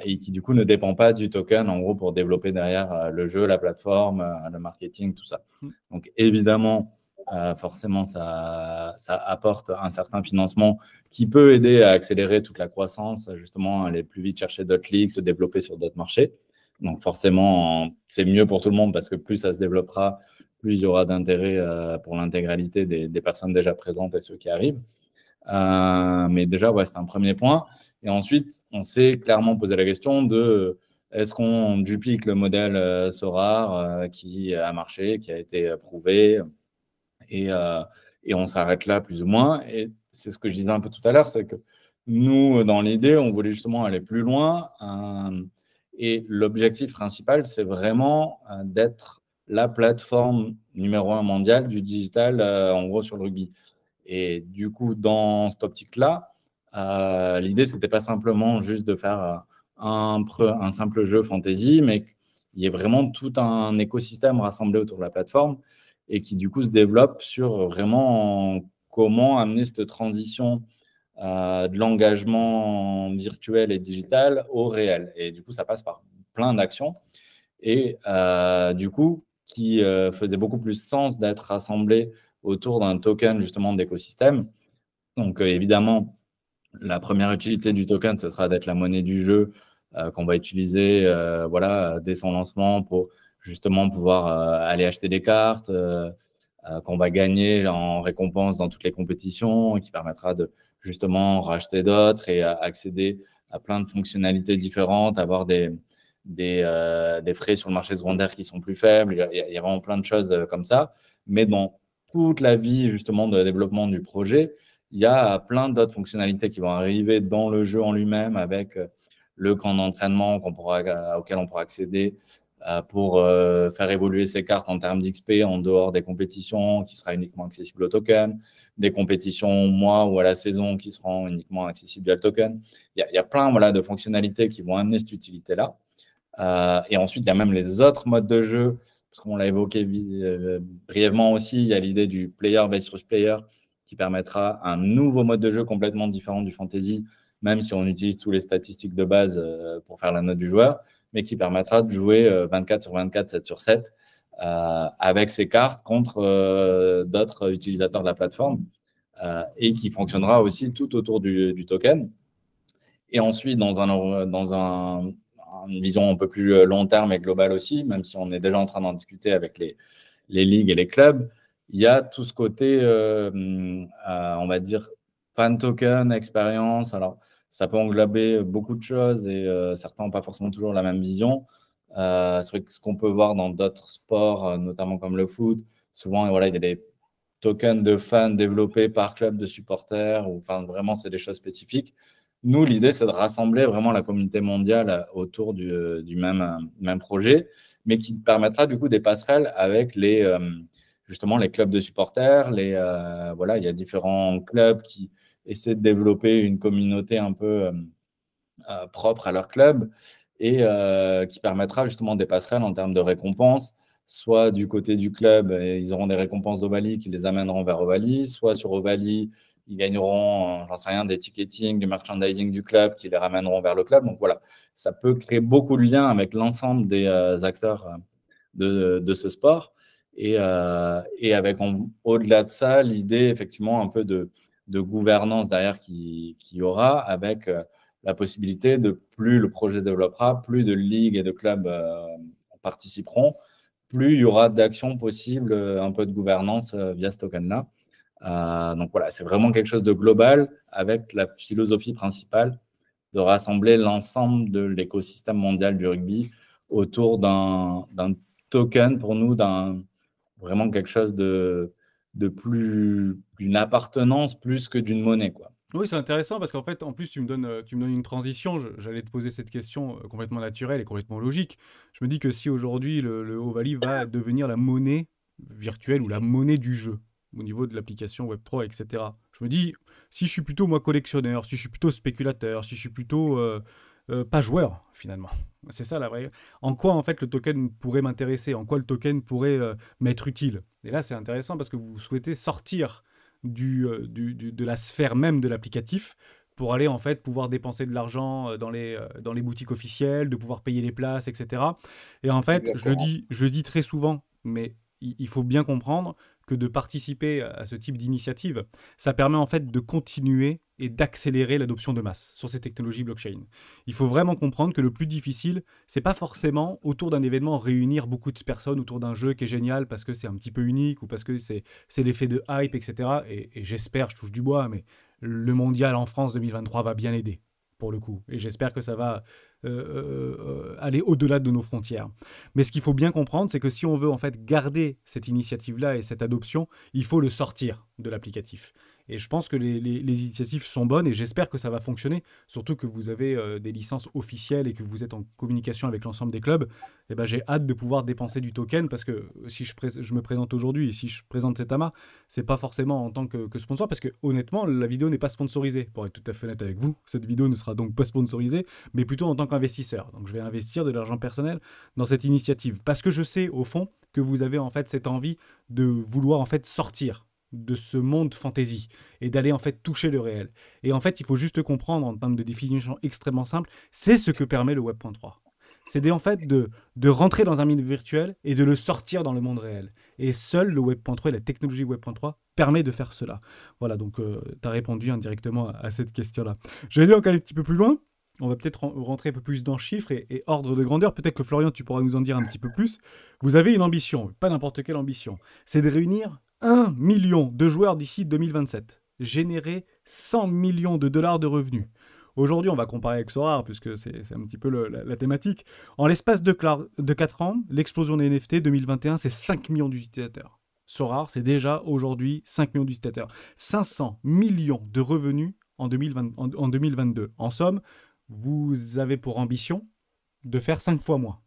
et qui du coup ne dépend pas du token en gros pour développer derrière le jeu, la plateforme, le marketing, tout ça. Donc évidemment, forcément, ça apporte un certain financement qui peut aider à accélérer toute la croissance, justement, aller plus vite chercher d'autres ligues, se développer sur d'autres marchés. Donc forcément, c'est mieux pour tout le monde parce que plus ça se développera, plus il y aura d'intérêt pour l'intégralité des personnes déjà présentes et ceux qui arrivent. Mais déjà, ouais, c'est un premier point. Et ensuite, on s'est clairement posé la question de est-ce qu'on duplique le modèle Sorare qui a marché, qui a été prouvé et on s'arrête là plus ou moins. Et c'est ce que je disais un peu tout à l'heure, c'est que nous, dans l'idée, on voulait justement aller plus loin. Et l'objectif principal, c'est vraiment d'être la plateforme numéro 1 mondiale du digital, en gros, sur le rugby. Et du coup, dans cette optique-là, l'idée, c'était pas simplement juste de faire un simple jeu fantasy, mais qu'il y ait vraiment tout un écosystème rassemblé autour de la plateforme et qui, du coup, se développe sur vraiment comment amener cette transition de l'engagement virtuel et digital au réel. Et du coup, ça passe par plein d'actions. Et du coup, qui faisait beaucoup plus sens d'être rassemblé autour d'un token justement d'écosystème. Donc évidemment, la première utilité du token, ce sera d'être la monnaie du jeu qu'on va utiliser voilà, dès son lancement pour justement pouvoir aller acheter des cartes qu'on va gagner en récompense dans toutes les compétitions et qui permettra de justement racheter d'autres et accéder à plein de fonctionnalités différentes, avoir des frais sur le marché secondaire qui sont plus faibles. Il y a vraiment plein de choses comme ça. Mais dans toute la vie justement de développement du projet, il y a plein d'autres fonctionnalités qui vont arriver dans le jeu en lui-même avec le camp d'entraînement auquel on pourra accéder pour faire évoluer ses cartes en termes d'XP en dehors des compétitions qui sera uniquement accessible au token, des compétitions au mois ou à la saison qui seront uniquement accessibles via le token. Il y a plein voilà, de fonctionnalités qui vont amener cette utilité-là. Et ensuite, il y a même les autres modes de jeu, parce qu'on l'a évoqué brièvement aussi, il y a l'idée du player versus player qui permettra un nouveau mode de jeu complètement différent du fantasy, même si on utilise tous les statistiques de base pour faire la note du joueur, mais qui permettra de jouer 24 sur 24, 7 sur 7, avec ses cartes contre d'autres utilisateurs de la plateforme, et qui fonctionnera aussi tout autour du token. Et ensuite, dans une vision un peu plus long terme et globale aussi, même si on est déjà en train d'en discuter avec les ligues et les clubs, il y a tout ce côté, on va dire, fan token, expérience. Alors, ça peut englober beaucoup de choses et certains n'ont pas forcément toujours la même vision. C'est vrai que ce qu'on peut voir dans d'autres sports, notamment comme le foot, souvent, voilà, il y a des tokens de fans développés par club de supporters, ou enfin, vraiment, c'est des choses spécifiques. Nous, l'idée, c'est de rassembler vraiment la communauté mondiale autour du même projet, mais qui permettra du coup des passerelles avec justement les clubs de supporters. Voilà, il y a différents clubs qui essaient de développer une communauté un peu propre à leur club et qui permettra justement des passerelles en termes de récompenses, soit du côté du club, ils auront des récompenses d'Ovalie qui les amèneront vers Ovalie, soit sur Ovalie, ils gagneront, j'en sais rien, des ticketing, du merchandising du club qui les ramèneront vers le club. Donc voilà, ça peut créer beaucoup de liens avec l'ensemble des acteurs de ce sport. Et avec au-delà de ça, l'idée effectivement un peu de gouvernance derrière qui y aura avec la possibilité de plus le projet se développera, plus de ligues et de clubs participeront, plus il y aura d'actions possibles, un peu de gouvernance via ce token-là. Donc voilà, c'est vraiment quelque chose de global avec la philosophie principale de rassembler l'ensemble de l'écosystème mondial du rugby autour d'un token pour nous, vraiment quelque chose de d'une appartenance plus que d'une monnaie, quoi. Oui, c'est intéressant parce qu'en fait, en plus, tu me donnes une transition. J'allais te poser cette question complètement naturelle et complètement logique. Je me dis que si aujourd'hui le Ovalie va devenir la monnaie virtuelle ou la monnaie du jeu au niveau de l'application Web3, etc. Je me dis, si je suis plutôt moi collectionneur, si je suis plutôt spéculateur, si je suis plutôt pas joueur, finalement. C'est ça la vraie. En quoi, en fait, le token pourrait m'intéresser? En quoi le token pourrait m'être utile? Et là, c'est intéressant parce que vous souhaitez sortir de la sphère même de l'applicatif pour aller, en fait, pouvoir dépenser de l'argent dans les boutiques officielles, de pouvoir payer les places, etc. Et en fait, Exactement. je le dis très souvent, mais il faut bien comprendre que de participer à ce type d'initiative, ça permet en fait de continuer et d'accélérer l'adoption de masse sur ces technologies blockchain. Il faut vraiment comprendre que le plus difficile, c'est pas forcément autour d'un événement réunir beaucoup de personnes autour d'un jeu qui est génial parce que c'est un petit peu unique ou parce que c'est l'effet de hype, etc. Et j'espère, je touche du bois, mais le mondial en France 2023 va bien aider pour le coup. Et j'espère que ça va aller au-delà de nos frontières. Mais ce qu'il faut bien comprendre, c'est que si on veut en fait garder cette initiative-là et cette adoption, il faut le sortir de l'applicatif. Et je pense que les initiatives sont bonnes et j'espère que ça va fonctionner, surtout que vous avez des licences officielles et que vous êtes en communication avec l'ensemble des clubs. Et ben, j'ai hâte de pouvoir dépenser du token parce que si je me présente aujourd'hui et si je présente Setama, c'est pas forcément en tant que sponsor parce que honnêtement, la vidéo n'est pas sponsorisée. Pour être tout à fait honnête avec vous, cette vidéo ne sera donc pas sponsorisée, mais plutôt en tant qu'investisseur. Donc je vais investir de l'argent personnel dans cette initiative parce que je sais au fond que vous avez en fait cette envie de vouloir en fait sortir de ce monde fantasy et d'aller en fait toucher le réel. Et en fait, il faut juste comprendre en termes de définition extrêmement simple, c'est ce que permet le Web.3. C'est en fait de rentrer dans un monde virtuel et de le sortir dans le monde réel. Et seul le Web.3 et la technologie Web.3 permet de faire cela. Voilà, donc tu as répondu indirectement à cette question-là. Je vais aller encore un petit peu plus loin. On va peut-être rentrer un peu plus dans chiffres et ordre de grandeur. Peut-être que Florian, tu pourras nous en dire un petit peu plus. Vous avez une ambition, pas n'importe quelle ambition. C'est de réunir 1 million de joueurs d'ici 2027. Générer 100 millions de dollars de revenus. Aujourd'hui, on va comparer avec Sorare, puisque c'est un petit peu la thématique. En l'espace de 4 ans, l'explosion des NFT 2021, c'est 5 millions d'utilisateurs. Sorare, c'est déjà aujourd'hui 5 millions d'utilisateurs. 500 millions de revenus en 2022. En somme, vous avez pour ambition de faire 5 fois moins.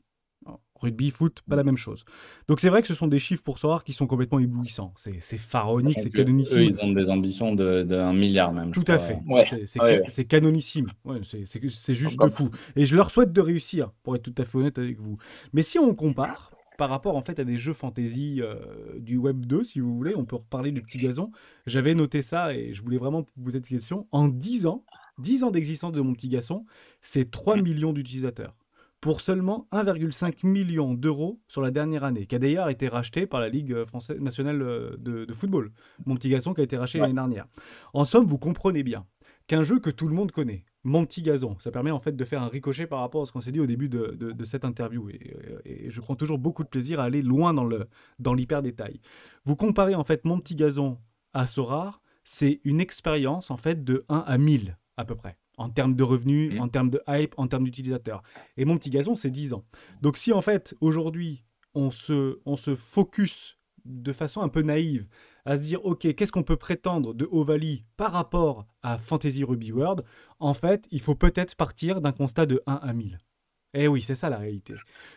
Rugby, foot, pas la même chose. Donc c'est vrai que ce sont des chiffres pour Sorare qui sont complètement éblouissants. C'est pharaonique, c'est Donc, eux, canonissime. ils ont des ambitions de 1 milliard même, je Tout à crois. fait. Ouais, ouais. C'est canonissime. Ouais, c'est juste Encore fou. Et je leur souhaite de réussir, pour être tout à fait honnête avec vous. Mais si on compare par rapport en fait à des jeux fantasy du Web 2, si vous voulez, on peut reparler du petit gazon. J'avais noté ça et je voulais vraiment vous poser cette question. En 10 ans d'existence de mon petit garçon, c'est 3 millions d'utilisateurs. Pour seulement 1,5 million d'euros sur la dernière année, qui a d'ailleurs été racheté par la Ligue française, nationale de football. Mon petit garçon qui a été racheté Ouais. l'année dernière. En somme, vous comprenez bien qu'un jeu que tout le monde connaît, Mon petit gazon, ça permet en fait de faire un ricochet par rapport à ce qu'on s'est dit au début de cette interview. Et je prends toujours beaucoup de plaisir à aller loin dans l'hyper détail. Vous comparez en fait Mon petit gazon à Sorare, c'est une expérience en fait de 1 à 1000 à peu près. En termes de revenus, en termes de hype, en termes d'utilisateurs. Et Mon petit gazon, c'est 10 ans. Donc si en fait aujourd'hui on se focus de façon un peu naïve à se dire ok, qu'est-ce qu'on peut prétendre de Ovalie par rapport à Fantasy Ruby World, en fait il faut peut-être partir d'un constat de 1 à 1000. Eh oui, c'est ça la réalité.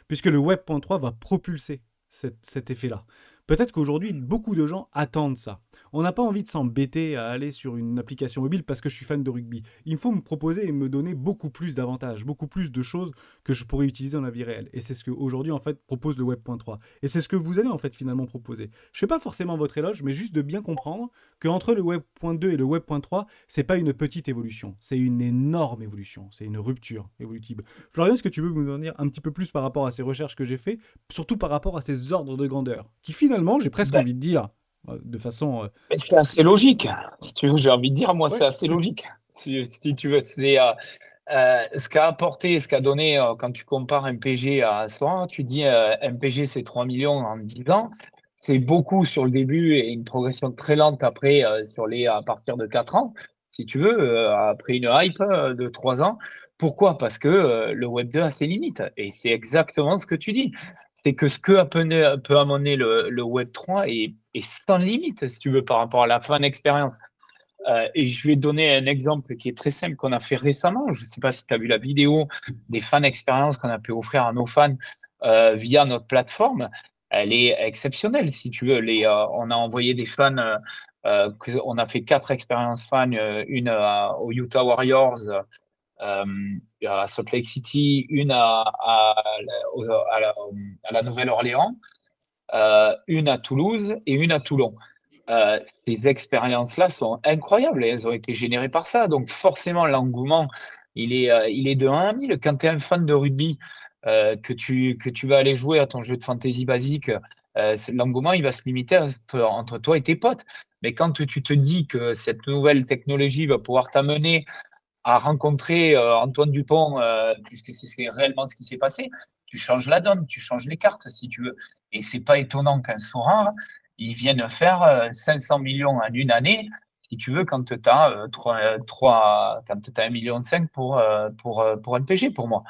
Puisque le Web.3 va propulser cet effet-là. Peut-être qu'aujourd'hui, beaucoup de gens attendent ça. On n'a pas envie de s'embêter à aller sur une application mobile parce que je suis fan de rugby. Il faut me proposer et me donner beaucoup plus d'avantages, beaucoup plus de choses que je pourrais utiliser dans la vie réelle. Et c'est ce qu'aujourd'hui, en fait, propose le Web.3. Et c'est ce que vous allez, en fait, finalement proposer. Je ne fais pas forcément votre éloge, mais juste de bien comprendre qu'entre le Web.2 et le Web.3, c'est pas une petite évolution. C'est une énorme évolution. C'est une rupture évolutive. Florian, est-ce que tu veux me en dire un petit peu plus par rapport à ces recherches que j'ai fait, surtout par rapport à ces ordres de grandeur, qui finalement, j'ai presque Ben, envie de dire, de façon... c'est assez logique. Si tu veux, j'ai envie de dire, moi, Ouais. c'est assez logique. Si tu veux, c'est ce qu'a apporté, ce qu'a donné quand tu compares MPG à Sora, tu dis MPG c'est 3 millions en 10 ans. C'est beaucoup sur le début et une progression très lente après à partir de 4 ans, si tu veux, après une hype de 3 ans. Pourquoi? Parce que le Web 2 a ses limites. Et c'est exactement ce que tu dis. C'est que ce que peut amener le Web 3 est sans limite, si tu veux, par rapport à la fin d'expérience. Et je vais donner un exemple qui est très simple qu'on a fait récemment. Je ne sais pas si tu as vu la vidéo des fan expériences qu'on a pu offrir à nos fans via notre plateforme. Elle est exceptionnelle, si tu veux. On a envoyé des fans, on a fait 4 expériences fans, une aux Utah Warriors, à Salt Lake City, une à la Nouvelle-Orléans, une à Toulouse et une à Toulon. Ces expériences-là sont incroyables et elles ont été générées par ça. Donc forcément, l'engouement, il est de 1 à 1000. Quand tu es un fan de rugby, que tu vas aller jouer à ton jeu de fantasy basique, l'engouement, il va se limiter entre toi et tes potes. Mais quand tu te dis que cette nouvelle technologie va pouvoir t'amener à rencontrer Antoine Dupont, puisque c'est réellement ce qui s'est passé, tu changes la donne, tu changes les cartes si tu veux. Et c'est pas étonnant qu'un Sorare, ils viennent faire 500 millions en une année, si tu veux, quand tu as, 1,5 million pour LPG, pour moi.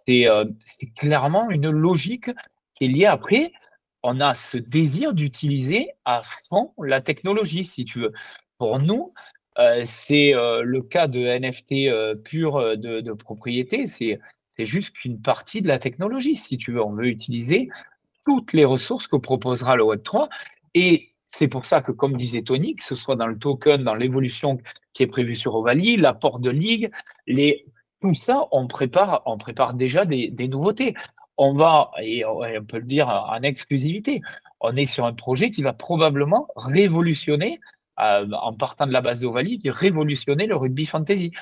C'est clairement une logique qui est liée après. On a ce désir d'utiliser à fond la technologie, si tu veux. Pour nous, c'est le cas de NFT pur de propriété. C'est juste qu'une partie de la technologie, si tu veux. On veut utiliser toutes les ressources que proposera le Web3. Et c'est pour ça que, comme disait Tony, que ce soit dans le token, dans l'évolution qui est prévue sur Ovalie, l'apport de ligue, tout ça, on prépare déjà des nouveautés. On va, et on peut le dire en exclusivité, on est sur un projet qui va probablement révolutionner, en partant de la base d'Ovalie, qui révolutionner le rugby fantasy,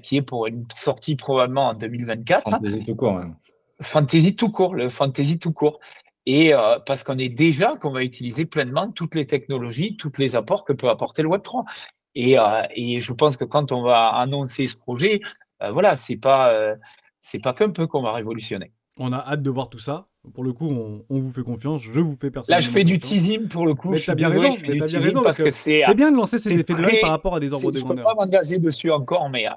qui est pour une sortie probablement en 2024. Fantasy tout court, même. Fantasy tout court, le fantasy tout court. Et parce qu'on va utiliser pleinement toutes les technologies, tous les apports que peut apporter le Web3. Et je pense que quand on va annoncer ce projet, voilà, c'est pas qu'un peu qu'on va révolutionner. On a hâte de voir tout ça. Pour le coup, on vous fait confiance. Je vous fais personnellement. Là, je fais du confiance. teasing pour le coup. Mais tu as bien raison. Mais t'as bien raison parce que c'est bien de lancer ces effets de hype par rapport à des ordres de Je ne peux grandeur. pas m'engager dessus encore, mais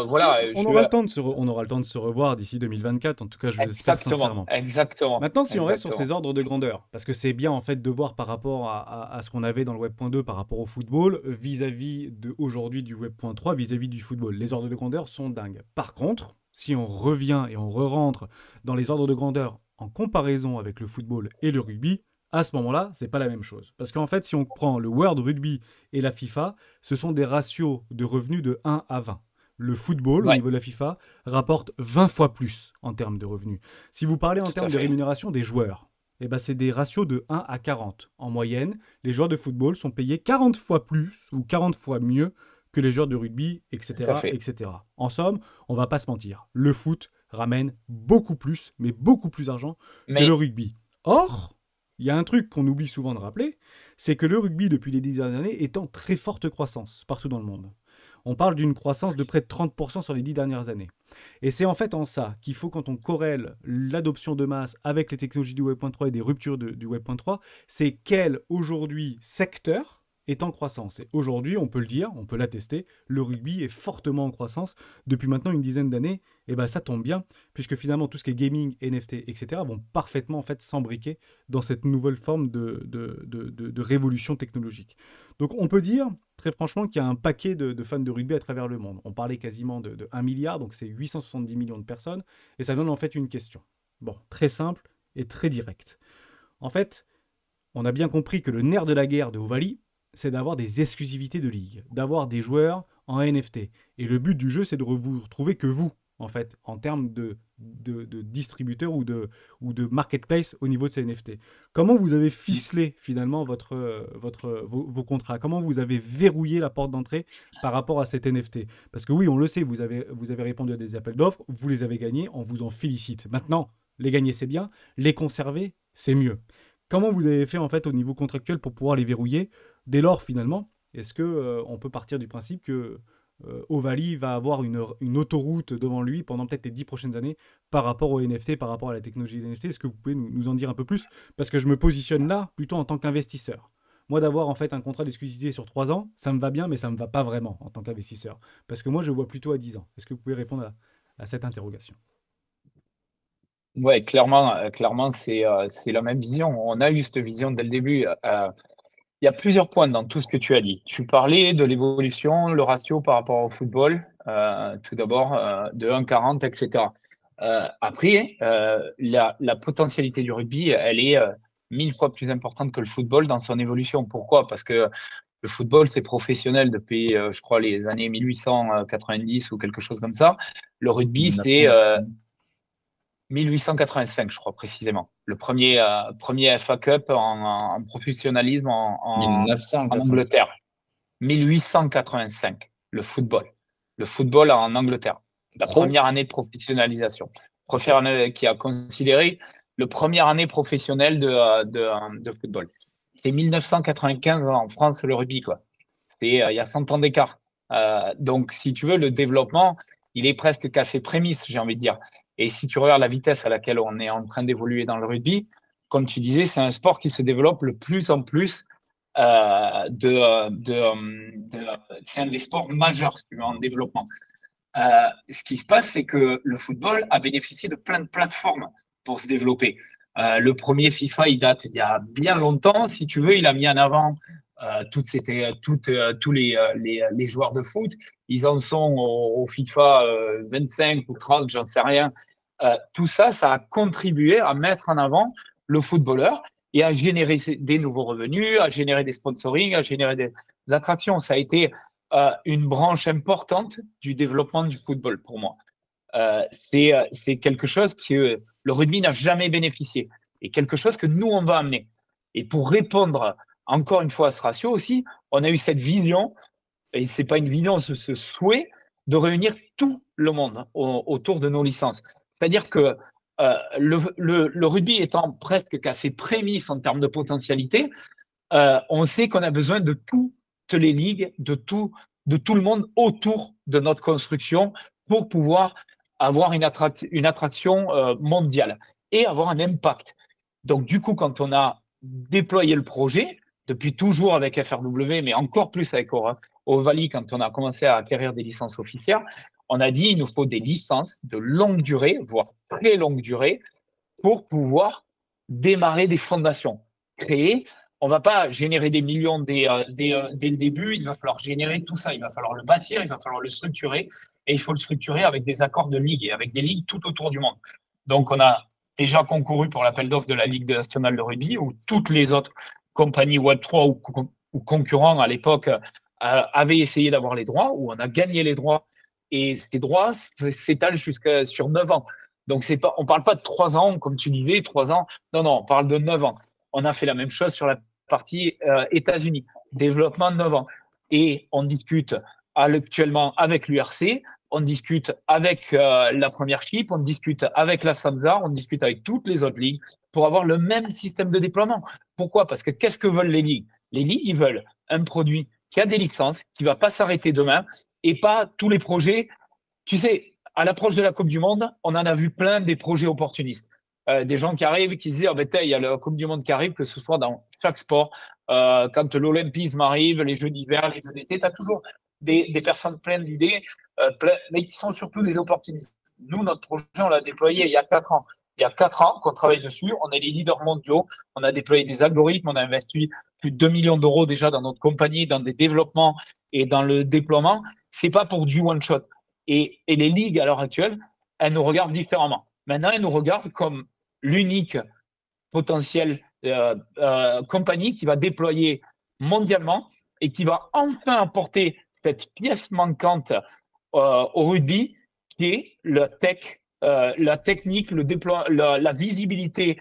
voilà. On aura le temps de se revoir d'ici 2024. En tout cas, je l'espère sincèrement. Exactement. Maintenant, si on reste sur ces ordres de grandeur, parce que c'est bien en fait de voir par rapport à ce qu'on avait dans le Web.2 par rapport au football, vis-à-vis d'aujourd'hui du Web.3, vis-à-vis du football. Les ordres de grandeur sont dingues. Par contre, si on revient et on re-rentre dans les ordres de grandeur en comparaison avec le football et le rugby, à ce moment-là, c'est pas la même chose. Parce qu'en fait, si on prend le World Rugby et la FIFA, ce sont des ratios de revenus de 1 à 20. Le football, au niveau de la FIFA, rapporte 20 fois plus en termes de revenus. Si vous parlez en termes de rémunération des joueurs, eh ben c'est des ratios de 1 à 40. En moyenne, les joueurs de football sont payés 40 fois plus ou 40 fois mieux que les joueurs de rugby, etc., etc. En somme, on va pas se mentir, le foot ramène beaucoup plus, mais beaucoup plus d'argent que le rugby. Or, il y a un truc qu'on oublie souvent de rappeler, c'est que le rugby, depuis les 10 dernières années, est en très forte croissance partout dans le monde. On parle d'une croissance de près de 30% sur les 10 dernières années. Et c'est en fait en ça qu'il faut, quand on corrèle l'adoption de masse avec les technologies du Web.3 et des ruptures du Web.3, c'est quel, aujourd'hui, secteur est en croissance. Et aujourd'hui, on peut le dire, on peut l'attester, le rugby est fortement en croissance depuis maintenant une dizaine d'années. Et bien ça tombe bien, puisque finalement tout ce qui est gaming, NFT, etc. vont parfaitement en fait s'embriquer dans cette nouvelle forme de révolution technologique. Donc on peut dire, très franchement, qu'il y a un paquet de fans de rugby à travers le monde. On parlait quasiment de 1 milliard, donc c'est 870 millions de personnes, et ça donne en fait une question. Bon, très simple et très directe. En fait, on a bien compris que le nerf de la guerre de Ovalie, c'est d'avoir des exclusivités de ligue, d'avoir des joueurs en NFT. Et le but du jeu, c'est de vous retrouver que vous, en fait, en termes de distributeurs ou de marketplace au niveau de ces NFT. Comment vous avez ficelé finalement vos contrats? Comment vous avez verrouillé la porte d'entrée par rapport à cet NFT? Parce que oui, on le sait, vous avez répondu à des appels d'offres, vous les avez gagnés, on vous en félicite. Maintenant, les gagner, c'est bien, les conserver, c'est mieux. Comment vous avez fait en fait au niveau contractuel pour pouvoir les verrouiller? Dès lors, finalement, est-ce qu'on peut partir du principe que Ovalie va avoir une autoroute devant lui pendant peut-être les 10 prochaines années par rapport au NFT, par rapport à la technologie des NFT? Est-ce que vous pouvez nous en dire un peu plus? Parce que je me positionne là plutôt en tant qu'investisseur. Moi, d'avoir en fait un contrat d'exclusivité sur 3 ans, ça me va bien, mais ça ne me va pas vraiment en tant qu'investisseur. Parce que moi, je vois plutôt à 10 ans. Est-ce que vous pouvez répondre à cette interrogation? Ouais, clairement c'est la même vision. On a eu cette vision dès le début. Il y a plusieurs points dans tout ce que tu as dit. Tu parlais de l'évolution, le ratio par rapport au football, tout d'abord, de 1,40, etc. Après, la potentialité du rugby, elle est 1000 fois plus importante que le football dans son évolution. Pourquoi? Parce que Le football, c'est professionnel depuis, je crois, les années 1890 ou quelque chose comme ça. Le rugby, c'est 1885, je crois, précisément. Le premier FA Cup en professionnalisme en 1985. Angleterre. 1885, le football. Le football en Angleterre. La première année de professionnalisation. Première année qui a considéré le première année professionnelle de football. C'est 1995 en France, le rugby, quoi. C'est il y a 100 ans d'écart. Donc, si tu veux, le développement, il est presque qu'à ses prémices, j'ai envie de dire. Et si tu regardes la vitesse à laquelle on est en train d'évoluer dans le rugby, comme tu disais, c'est un sport qui se développe le plus en plus. C'est un des sports majeurs en développement. Ce qui se passe, c'est que le football a bénéficié de plein de plateformes pour se développer. Le premier FIFA, il date d'il y a bien longtemps. Si tu veux, il a mis en avant tous les joueurs de foot. Ils en sont au FIFA 25 ou 30, j'en sais rien. Tout ça, ça a contribué à mettre en avant le footballeur et à générer des nouveaux revenus, à générer des sponsorings, à générer des attractions. Ça a été une branche importante du développement du football pour moi. C'est quelque chose que le rugby n'a jamais bénéficié et quelque chose que nous, on va amener. Et pour répondre encore une fois à ce ratio aussi, on a eu cette vision, et ce n'est pas une vision, ce souhait de réunir tout le monde autour de nos licences. C'est-à-dire que le rugby étant presque qu'à ses prémices en termes de potentialité, on sait qu'on a besoin de toutes les ligues, de tout le monde autour de notre construction pour pouvoir avoir une attraction mondiale et avoir un impact. Donc, du coup, quand on a déployé le projet, depuis toujours avec FRW, mais encore plus avec Ovalie, quand on a commencé à acquérir des licences officielles, on a dit il nous faut des licences de longue durée, voire très longue durée, pour pouvoir démarrer des fondations, créer. On ne va pas générer des millions dès le début, il va falloir générer tout ça, il va falloir le bâtir, il va falloir le structurer, et il faut le structurer avec des accords de ligue et avec des ligues tout autour du monde. Donc, on a déjà concouru pour l'appel d'offres de la Ligue nationale de rugby, où toutes les autres compagnies Web3 ou concurrents à l'époque avaient essayé d'avoir les droits, où on a gagné les droits, et ces droits s'étalent jusqu'à sur 9 ans. Donc, on ne parle pas de 3 ans, comme tu disais, 3 ans. Non, on parle de 9 ans. On a fait la même chose sur la partie États-Unis, développement de 9 ans. Et on discute actuellement avec l'URC, on discute avec la Premiership, on discute avec la SAMSA, on discute avec toutes les autres ligues pour avoir le même système de déploiement. Pourquoi ? Parce que qu'est-ce que veulent les ligues ? Les ligues, ils veulent un produit qui a des licences, qui ne va pas s'arrêter demain, et pas tous les projets. Tu sais, à l'approche de la Coupe du Monde, on en a vu plein des projets opportunistes. Des gens qui arrivent, qui se disent, il y a la Coupe du Monde qui arrive, que ce soit dans chaque sport. Quand l'Olympisme arrive, les Jeux d'hiver, les Jeux d'été, tu as toujours des personnes pleines d'idées, mais qui sont surtout des opportunistes. Nous, notre projet, on l'a déployé il y a 4 ans. Il y a 4 ans qu'on travaille dessus. On est les leaders mondiaux. On a déployé des algorithmes. On a investi plus de 2 millions d'euros déjà dans notre compagnie, dans des développements et dans le déploiement. Ce n'est pas pour du one-shot. Et les ligues, à l'heure actuelle, elles nous regardent différemment. Maintenant, elles nous regardent comme l'unique potentielle compagnie qui va déployer mondialement et qui va enfin apporter cette pièce manquante au rugby, qui est la tech, la technique, la visibilité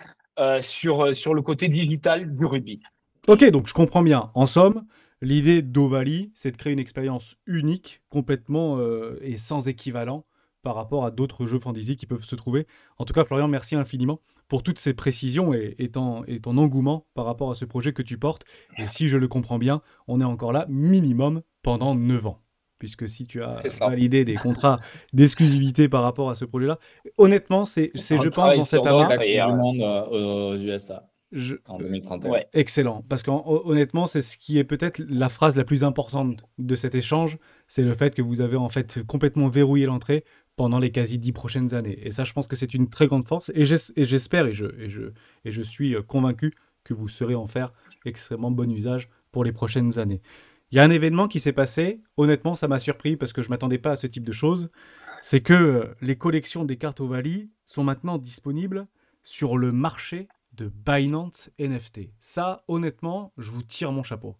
sur le côté digital du rugby. Ok, donc je comprends bien. En somme, l'idée d'Ovalie, c'est de créer une expérience unique, complètement et sans équivalent par rapport à d'autres jeux fantasy qui peuvent se trouver. En tout cas, Florian, merci infiniment pour toutes ces précisions et ton engouement par rapport à ce projet que tu portes. Et si je le comprends bien, on est encore là minimum pendant 9 ans. Puisque si tu as validé des contrats d'exclusivité par rapport à ce projet-là, honnêtement, c'est je pense, dans cet amas... du monde aux USA. En 2031. Ouais. Excellent, parce qu'honnêtement, c'est ce qui est peut-être la phrase la plus importante de cet échange, c'est le fait que vous avez en fait complètement verrouillé l'entrée pendant les quasi 10 prochaines années. Et ça, je pense que c'est une très grande force, et j'espère, et je suis convaincu que vous saurez en faire extrêmement bon usage pour les prochaines années. Il y a un événement qui s'est passé, honnêtement, ça m'a surpris, parce que je ne m'attendais pas à ce type de choses, c'est que les collections des cartes Ovalie sont maintenant disponibles sur le marché de Binance NFT. Ça, honnêtement, je vous tire mon chapeau.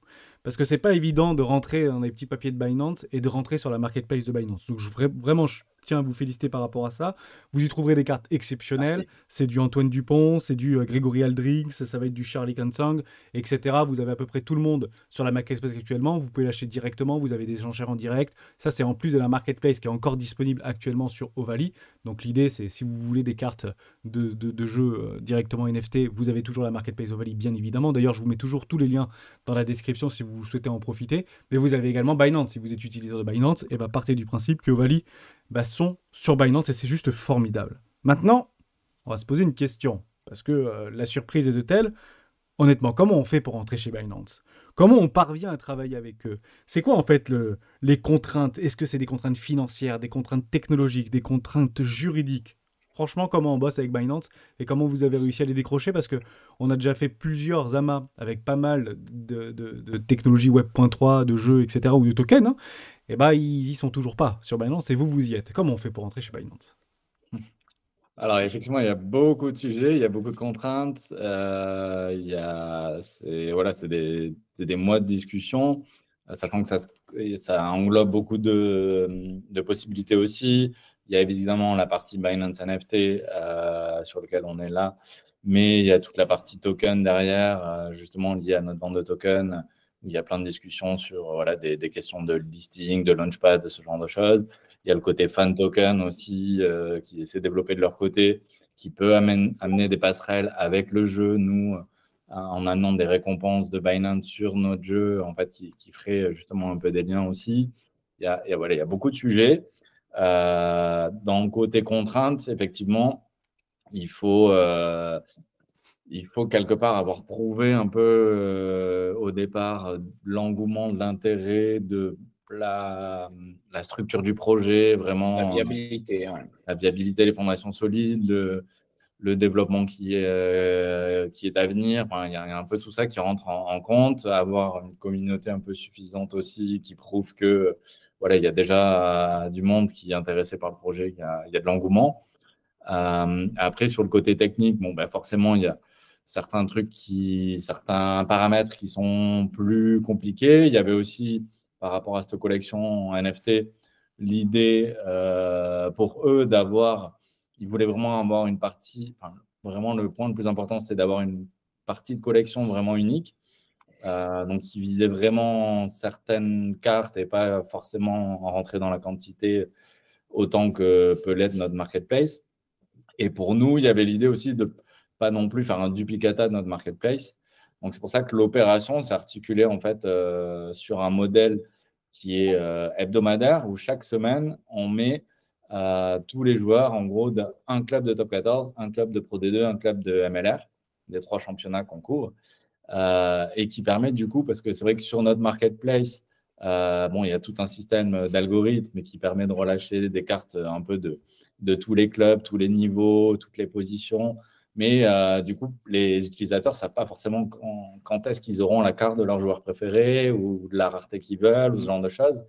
parce que c'est pas évident de rentrer dans les petits papiers de Binance et de rentrer sur la marketplace de Binance. Donc vraiment, je tiens à vous féliciter par rapport à ça. Vous y trouverez des cartes exceptionnelles. Merci. C'est du Antoine Dupont, c'est du Grégory Aldrich, ça va être du Charlie Kansang, etc. Vous avez à peu près tout le monde sur la marketplace actuellement. Vous pouvez l'acheter directement, vous avez des enchères en direct. Ça, c'est en plus de la marketplace qui est encore disponible actuellement sur Ovaly. Donc l'idée, c'est si vous voulez des cartes de jeux directement NFT, vous avez toujours la marketplace Ovaly, bien évidemment. D'ailleurs, je vous mets toujours tous les liens dans la description si vous souhaitez en profiter. Mais vous avez également Binance. Si vous êtes utilisateur de Binance, et bah, partez du principe que Ovaly sont sur Binance et c'est juste formidable. Maintenant, on va se poser une question parce que la surprise est de telle. Honnêtement, comment on fait pour entrer chez Binance? Comment on parvient à travailler avec eux? C'est quoi en fait les contraintes? Est-ce que c'est des contraintes financières, des contraintes technologiques, des contraintes juridiques? Franchement, comment on bosse avec Binance et comment vous avez réussi à les décrocher? Parce que on a déjà fait plusieurs amas avec pas mal de technologies Web.3, de jeux, etc. ou de tokens. Hein, et bah, ils y sont toujours pas sur Binance et vous y êtes. Comment on fait pour entrer chez Binance? Alors, effectivement, il y a beaucoup de sujets, il y a beaucoup de contraintes. Voilà, c'est des mois de discussion, sachant que ça englobe beaucoup de possibilités aussi. Il y a évidemment la partie Binance NFT sur laquelle on est là, mais il y a toute la partie token derrière, justement liée à notre vente de tokens, où il y a plein de discussions sur voilà, des questions de listing, de launchpad, de ce genre de choses. Il y a le côté fan token aussi qui essaie de développer de leur côté, qui peut amener des passerelles avec le jeu, nous, en amenant des récompenses de Binance sur notre jeu, en fait, qui ferait justement un peu des liens aussi. Voilà, il y a beaucoup de sujets. Dans le côté contrainte, effectivement, il faut quelque part avoir prouvé un peu au départ l'engouement, de l'intérêt, de la structure du projet, La vraiment viabilité, ouais. la viabilité, les fondations solides, le développement qui est à venir. Enfin, il y a un peu tout ça qui rentre en compte. Avoir une communauté un peu suffisante aussi qui prouve que voilà, il y a déjà du monde qui est intéressé par le projet, il y a de l'engouement. Après, sur le côté technique, bon, bah, forcément, il y a certains paramètres qui sont plus compliqués. Il y avait aussi, par rapport à cette collection NFT, l'idée pour eux ils voulaient vraiment avoir une partie, enfin, vraiment le point le plus important, c'était d'avoir une partie de collection vraiment unique. Donc, ils visaient vraiment certaines cartes et pas forcément rentrer dans la quantité autant que peut l'être notre marketplace. Et pour nous, il y avait l'idée aussi de pas non plus faire un duplicata de notre marketplace. Donc, c'est pour ça que l'opération s'est articulée en fait sur un modèle qui est hebdomadaire où chaque semaine, on met tous les joueurs en gros d'un club de top 14, un club de Pro D2, un club de MLR, des 3 championnats qu'on couvre. Et qui permet du coup, parce que c'est vrai que sur notre marketplace, bon, il y a tout un système d'algorithmes qui permet de relâcher des cartes un peu de tous les clubs, tous les niveaux, toutes les positions. Mais du coup, les utilisateurs ne savent pas forcément quand est-ce qu'ils auront la carte de leur joueur préféré ou de la rareté qu'ils veulent ou ce genre de choses.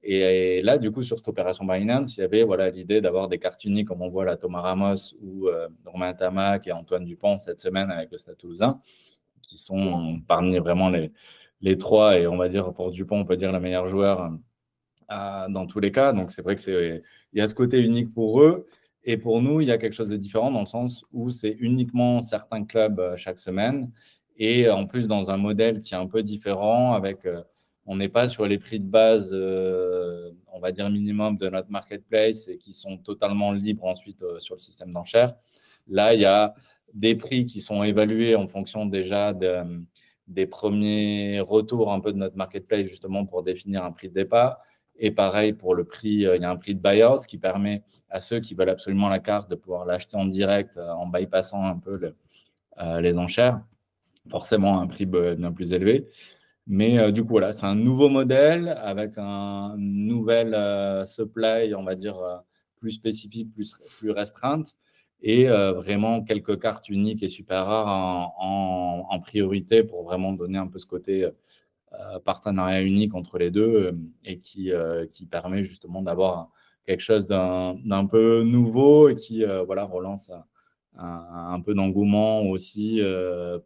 Et là, du coup, sur cette opération Binance, il y avait voilà, l'idée d'avoir des cartes uniques, comme on voit là, Thomas Ramos ou Romain Tamac et Antoine Dupont cette semaine avec le Stade Toulousain, qui sont parmi vraiment les 3, et on va dire pour Dupont, on peut dire le meilleur joueur dans tous les cas. Donc c'est vrai qu'il y a ce côté unique pour eux. Et pour nous, il y a quelque chose de différent dans le sens où c'est uniquement certains clubs chaque semaine. Et en plus, dans un modèle qui est un peu différent, avec on n'est pas sur les prix de base, on va dire minimum de notre marketplace et qui sont totalement libres ensuite sur le système d'enchères. Là, il y a des prix qui sont évalués en fonction déjà des premiers retours un peu de notre marketplace, justement pour définir un prix de départ. Et pareil pour le prix, il y a un prix de buyout qui permet à ceux qui veulent absolument la carte de pouvoir l'acheter en direct en bypassant un peu les enchères. Forcément, un prix bien plus élevé. Mais du coup, voilà, c'est un nouveau modèle avec un nouvel supply, on va dire, plus spécifique, plus restreinte. Et vraiment quelques cartes uniques et super rares en priorité pour vraiment donner un peu ce côté partenariat unique entre les deux et qui permet justement d'avoir quelque chose d'un peu nouveau et qui voilà, relance un peu d'engouement aussi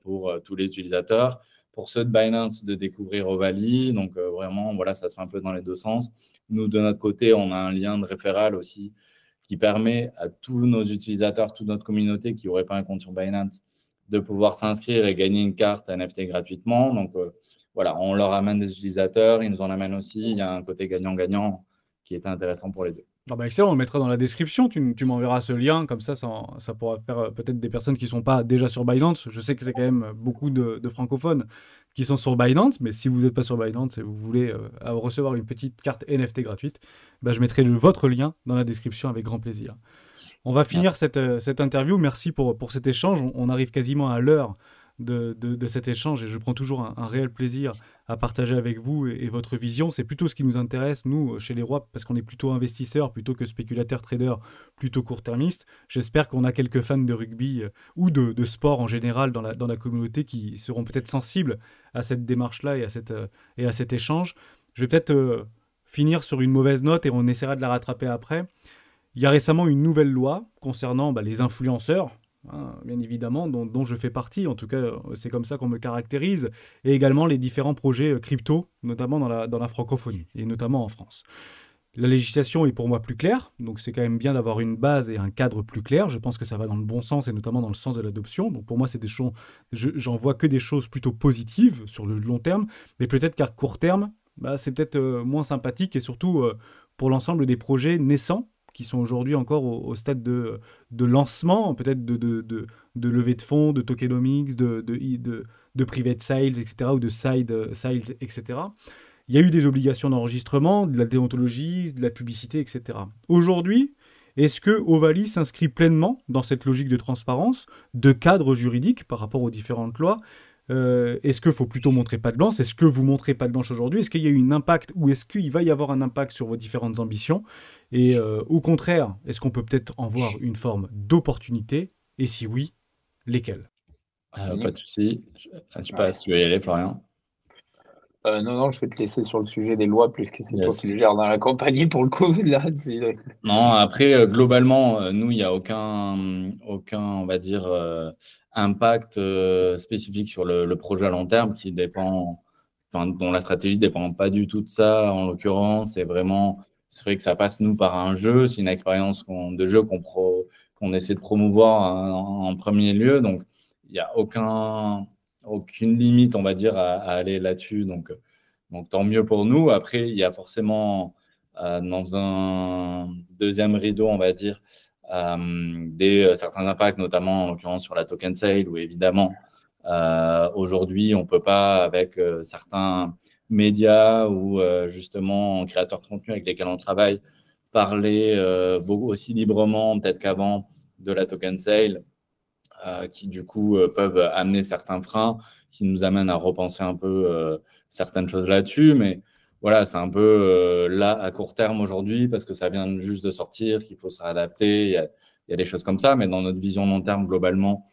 pour tous les utilisateurs. pour ceux de Binance de découvrir Ovaly. Donc, vraiment, voilà, ça se fait un peu dans les deux sens. Nous, de notre côté, on a un lien de référal aussi qui permet à tous nos utilisateurs, toute notre communauté qui n'aurait pas un compte sur Binance, de pouvoir s'inscrire et gagner une carte NFT gratuitement. Donc, voilà, on leur amène des utilisateurs, ils nous en amènent aussi. Il y a un côté gagnant-gagnant qui est intéressant pour les deux. Ah bah excellent, on le mettra dans la description, tu m'enverras ce lien, comme ça pourra faire peut-être des personnes qui ne sont pas déjà sur Binance. Je sais que c'est quand même beaucoup de francophones qui sont sur Binance, mais si vous n'êtes pas sur Binance et vous voulez recevoir une petite carte NFT gratuite, bah je mettrai votre lien dans la description avec grand plaisir. On va finir cette interview, merci pour cet échange, on arrive quasiment à l'heure de cet échange et je prends toujours un réel plaisir à partager avec vous et votre vision. C'est plutôt ce qui nous intéresse, nous, chez les Rois, parce qu'on est plutôt investisseurs, plutôt que spéculateurs, traders, plutôt court-termistes. J'espère qu'on a quelques fans de rugby ou de sport en général dans la communauté qui seront peut-être sensibles à cette démarche-là et à cet échange. Je vais peut-être finir sur une mauvaise note et on essaiera de la rattraper après. Il y a récemment une nouvelle loi concernant les influenceurs, bien évidemment, dont je fais partie, en tout cas c'est comme ça qu'on me caractérise, et également les différents projets crypto, notamment dans la francophonie, et notamment en France. La législation est pour moi plus claire, donc c'est quand même bien d'avoir une base et un cadre plus clair, je pense que ça va dans le bon sens, et notamment dans le sens de l'adoption, donc pour moi c'est des choses, j'en vois que des choses plutôt positives sur le long terme, mais peut-être qu'à court terme, c'est peut-être moins sympathique, et surtout pour l'ensemble des projets naissants, qui sont aujourd'hui encore au stade de lancement, peut-être de levée de fonds, de tokenomics, de private sales, etc., ou de side sales, etc. Il y a eu des obligations d'enregistrement, de la déontologie, de la publicité, etc. Aujourd'hui, est-ce que Ovaly s'inscrit pleinement dans cette logique de transparence, de cadre juridique par rapport aux différentes lois ? Est-ce qu'il faut plutôt montrer patte blanche ? Est-ce que vous montrez patte blanche aujourd'hui ? Est-ce qu'il y a eu un impact ou est-ce qu'il va y avoir un impact sur vos différentes ambitions ? Et au contraire, est-ce qu'on peut peut-être en voir une forme d'opportunité ? Et si oui, lesquelles ? Pas de souci. Tu passes, tu veux y aller, Florian ? Non, je vais te laisser sur le sujet des lois, puisque c'est toi qui le gères dans la compagnie pour le coup. Là, non, après, globalement, nous, il n'y a aucun, on va dire, impact spécifique sur le projet à long terme qui dépend, dont la stratégie ne dépend pas du tout de ça. En l'occurrence, c'est vrai que ça passe, nous, par un jeu. C'est une expérience de jeu qu'on essaie de promouvoir en premier lieu. Donc, il n'y a aucune limite, on va dire, à aller là-dessus. Donc, tant mieux pour nous. Après, il y a forcément, dans un deuxième rideau, on va dire, certains impacts, notamment en l'occurrence sur la token sale, où évidemment, aujourd'hui, on ne peut pas, avec certains médias ou justement créateurs de contenu avec lesquels on travaille, parler aussi librement, peut-être qu'avant, de la token sale, qui du coup peuvent amener certains freins, qui nous amènent à repenser un peu certaines choses là-dessus. Mais voilà, c'est un peu là à court terme aujourd'hui, parce que ça vient juste de sortir, qu'il faut se réadapter. Il y a des choses comme ça, mais dans notre vision long terme, globalement,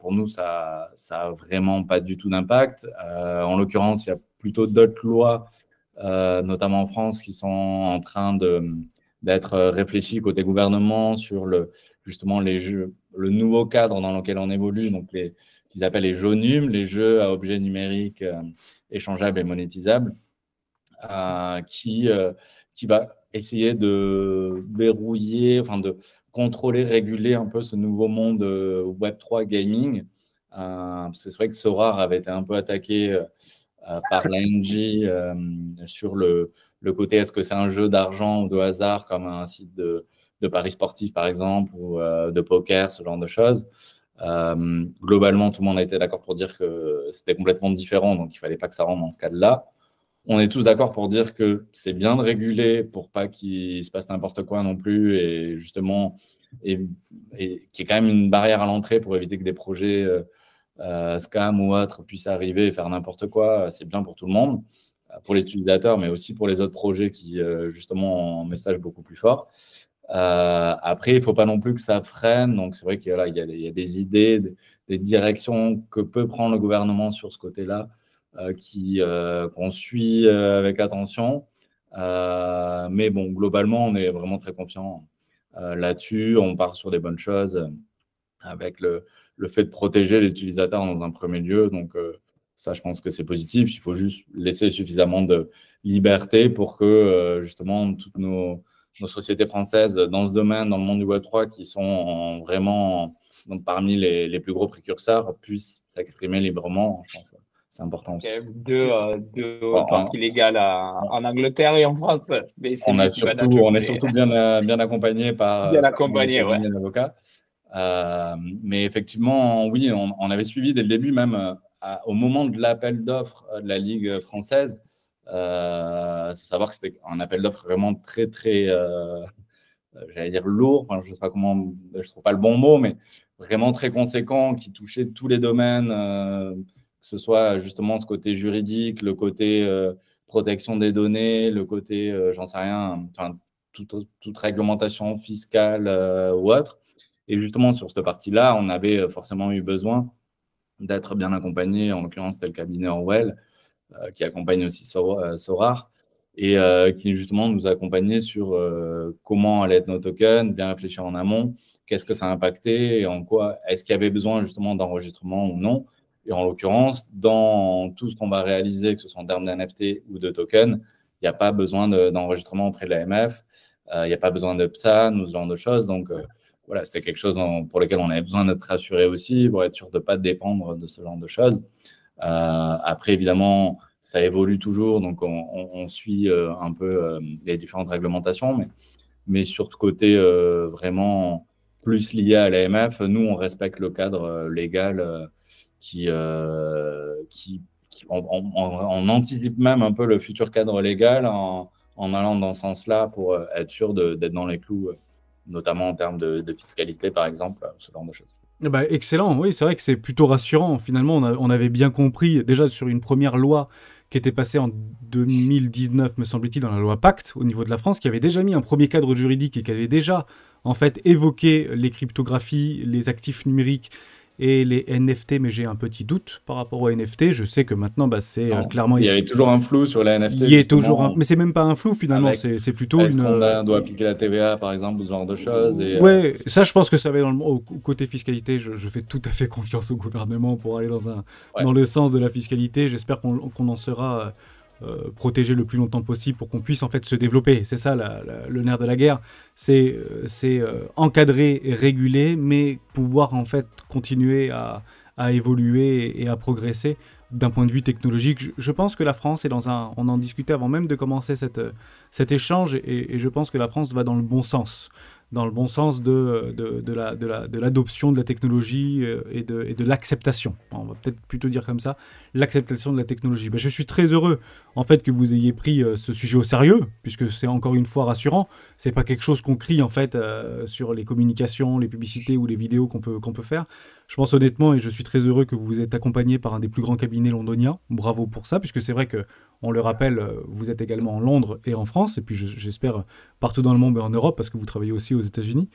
pour nous, ça n'a vraiment pas du tout d'impact. En l'occurrence, il y a plutôt d'autres lois, notamment en France, qui sont en train d'être réfléchies côté gouvernement sur justement le nouveau cadre dans lequel on évolue, donc qu'ils appellent les JONUM, les jeux à objets numériques échangeables et monétisables, qui va essayer de verrouiller, de contrôler, réguler un peu ce nouveau monde Web3 gaming. C'est vrai que Sorare avait été un peu attaqué par l'ANJ sur le côté est-ce que c'est un jeu d'argent ou de hasard comme un site de paris sportifs par exemple ou de poker, ce genre de choses. Globalement, tout le monde a été d'accord pour dire que c'était complètement différent, donc il ne fallait pas que ça rentre dans ce cadre-là. On est tous d'accord pour dire que c'est bien de réguler pour pas qu'il se passe n'importe quoi non plus et justement, et qu'il y ait quand même une barrière à l'entrée pour éviter que des projets scam ou autres puissent arriver et faire n'importe quoi. C'est bien pour tout le monde, pour les utilisateurs, mais aussi pour les autres projets qui, justement, ont un message beaucoup plus fort. Après, il ne faut pas non plus que ça freine. Donc, c'est vrai qu'il y a des idées, des directions que peut prendre le gouvernement sur ce côté-là qu'on suit avec attention. Mais bon, globalement, on est vraiment très confiant là-dessus. On part sur des bonnes choses avec le fait de protéger l'utilisateur dans un premier lieu. Donc, Ça, je pense que c'est positif. Il faut juste laisser suffisamment de liberté pour que, justement, toutes nos sociétés françaises dans ce domaine, dans le monde du Web3, qui sont vraiment donc, parmi les plus gros précurseurs, puissent s'exprimer librement. Je pense que c'est important aussi. Il y a deux parties légales en Angleterre et en France. Mais on est surtout bien accompagné par un avocat. Mais effectivement, oui, on avait suivi dès le début, même au moment de l'appel d'offres de la Ligue française. Il faut savoir que c'était un appel d'offres vraiment très, très, j'allais dire lourd. Enfin, je ne sais pas comment, je ne trouve pas le bon mot, mais vraiment très conséquent, qui touchait tous les domaines, que ce soit justement ce côté juridique, le côté protection des données, le côté, j'en sais rien, enfin, toute réglementation fiscale ou autre. Et justement, sur cette partie-là, on avait forcément eu besoin d'être bien accompagné. En l'occurrence, c'était le cabinet Orwell, qui accompagne aussi Sorar, et qui justement nous accompagnait sur comment allaient être nos tokens, bien réfléchir en amont, qu'est-ce que ça a impacté et en quoi est-ce qu'il y avait besoin justement d'enregistrement ou non. Et en l'occurrence, dans tout ce qu'on va réaliser, que ce soit en termes d'NFT ou de tokens, il n'y a pas besoin d'enregistrement auprès de l'AMF, il n'y a pas besoin de PSAN ou ce genre de choses. Donc, voilà, c'était quelque chose pour lequel on avait besoin d'être rassuré aussi, pour être sûr de ne pas dépendre de ce genre de choses. Après, évidemment, ça évolue toujours, donc on suit un peu les différentes réglementations, mais sur ce côté vraiment plus lié à l'AMF, nous, on respecte le cadre légal on anticipe même un peu le futur cadre légal en allant dans ce sens-là pour être sûr d'être dans les clous, notamment en termes de fiscalité, par exemple, ce genre de choses. Bah, excellent, oui, c'est vrai que c'est plutôt rassurant. Finalement, on avait bien compris, déjà sur une première loi qui était passée en 2019, me semble-t-il, dans la loi Pacte, au niveau de la France, qui avait déjà mis un premier cadre juridique et qui avait déjà, en fait, évoqué les cryptographies, les actifs numériques et les NFT, mais j'ai un petit doute par rapport aux NFT. Je sais que maintenant, c'est clairement... Il y avait toujours un flou sur les NFT. Il y a toujours mais c'est même pas un flou, finalement, c'est plutôt une... On doit appliquer la TVA, par exemple, ou ce genre de choses. Ouais, ça, je pense que ça va au côté fiscalité. Je fais tout à fait confiance au gouvernement pour aller dans le sens de la fiscalité. J'espère qu'on en sera... protégé le plus longtemps possible pour qu'on puisse en fait se développer. C'est ça le nerf de la guerre, c'est encadrer et réguler, mais pouvoir en fait continuer à évoluer et à progresser d'un point de vue technologique. Je pense que la France est on en discutait avant même de commencer cet échange, et je pense que la France va dans le bon sens. Dans le bon sens de l'adoption de la technologie et de l'acceptation. On va peut-être plutôt dire comme ça, l'acceptation de la technologie. Je suis très heureux en fait que vous ayez pris ce sujet au sérieux, puisque c'est encore une fois rassurant. C'est pas quelque chose qu'on crie en fait sur les communications, les publicités ou les vidéos qu'on peut faire. Je pense honnêtement, et je suis très heureux que vous êtes accompagné par un des plus grands cabinets londoniens. Bravo pour ça, puisque c'est vrai que, on le rappelle, vous êtes également en Londres et en France, et puis j'espère partout dans le monde et en Europe, parce que vous travaillez aussi aux États-Unis.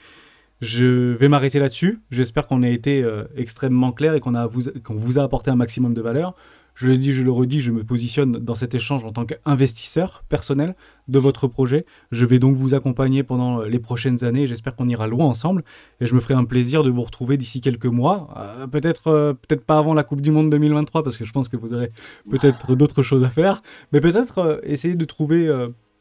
Je vais m'arrêter là-dessus. J'espère qu'on a été extrêmement clair et qu'on vous a apporté un maximum de valeur. Je le dis, je le redis, je me positionne dans cet échange en tant qu'investisseur personnel de votre projet. Je vais donc vous accompagner pendant les prochaines années. J'espère qu'on ira loin ensemble. Et je me ferai un plaisir de vous retrouver d'ici quelques mois. Peut-être pas avant la Coupe du Monde 2023, parce que je pense que vous aurez peut-être d'autres choses à faire. Mais peut-être essayer de trouver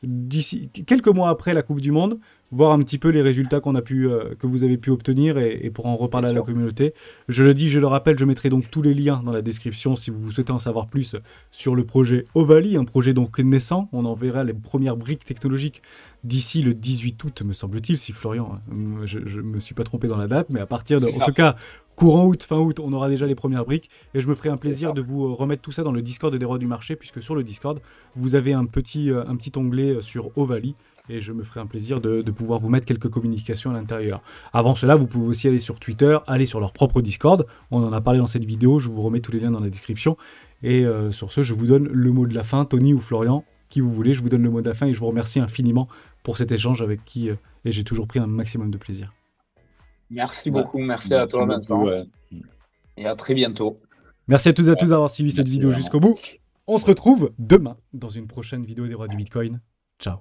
d'ici quelques mois après la Coupe du Monde, voir un petit peu les résultats que vous avez pu obtenir et pour en reparler à la communauté. Je le dis, je le rappelle, je mettrai donc tous les liens dans la description si vous souhaitez en savoir plus sur le projet Ovaly, un projet donc naissant. On en verra les premières briques technologiques d'ici le 18 août, me semble-t-il, si Florian, je me suis pas trompé dans la date, mais à partir de, en tout cas, courant août, fin août, on aura déjà les premières briques, et je me ferai un plaisir de vous remettre tout ça dans le Discord des rois du marché, puisque sur le Discord, vous avez un petit onglet sur Ovaly, et je me ferai un plaisir de pouvoir vous mettre quelques communications à l'intérieur. Avant cela, vous pouvez aussi aller sur Twitter, aller sur leur propre Discord, on en a parlé dans cette vidéo, je vous remets tous les liens dans la description, et sur ce, je vous donne le mot de la fin, Tony ou Florian, qui vous voulez, je vous donne le mot de la fin, et je vous remercie infiniment pour cet échange avec qui et j'ai toujours pris un maximum de plaisir. Merci beaucoup, merci à toi Vincent, et à très bientôt. Merci à tous et à tous d'avoir suivi cette vidéo jusqu'au bout. On se retrouve demain dans une prochaine vidéo des rois du Bitcoin. Ciao.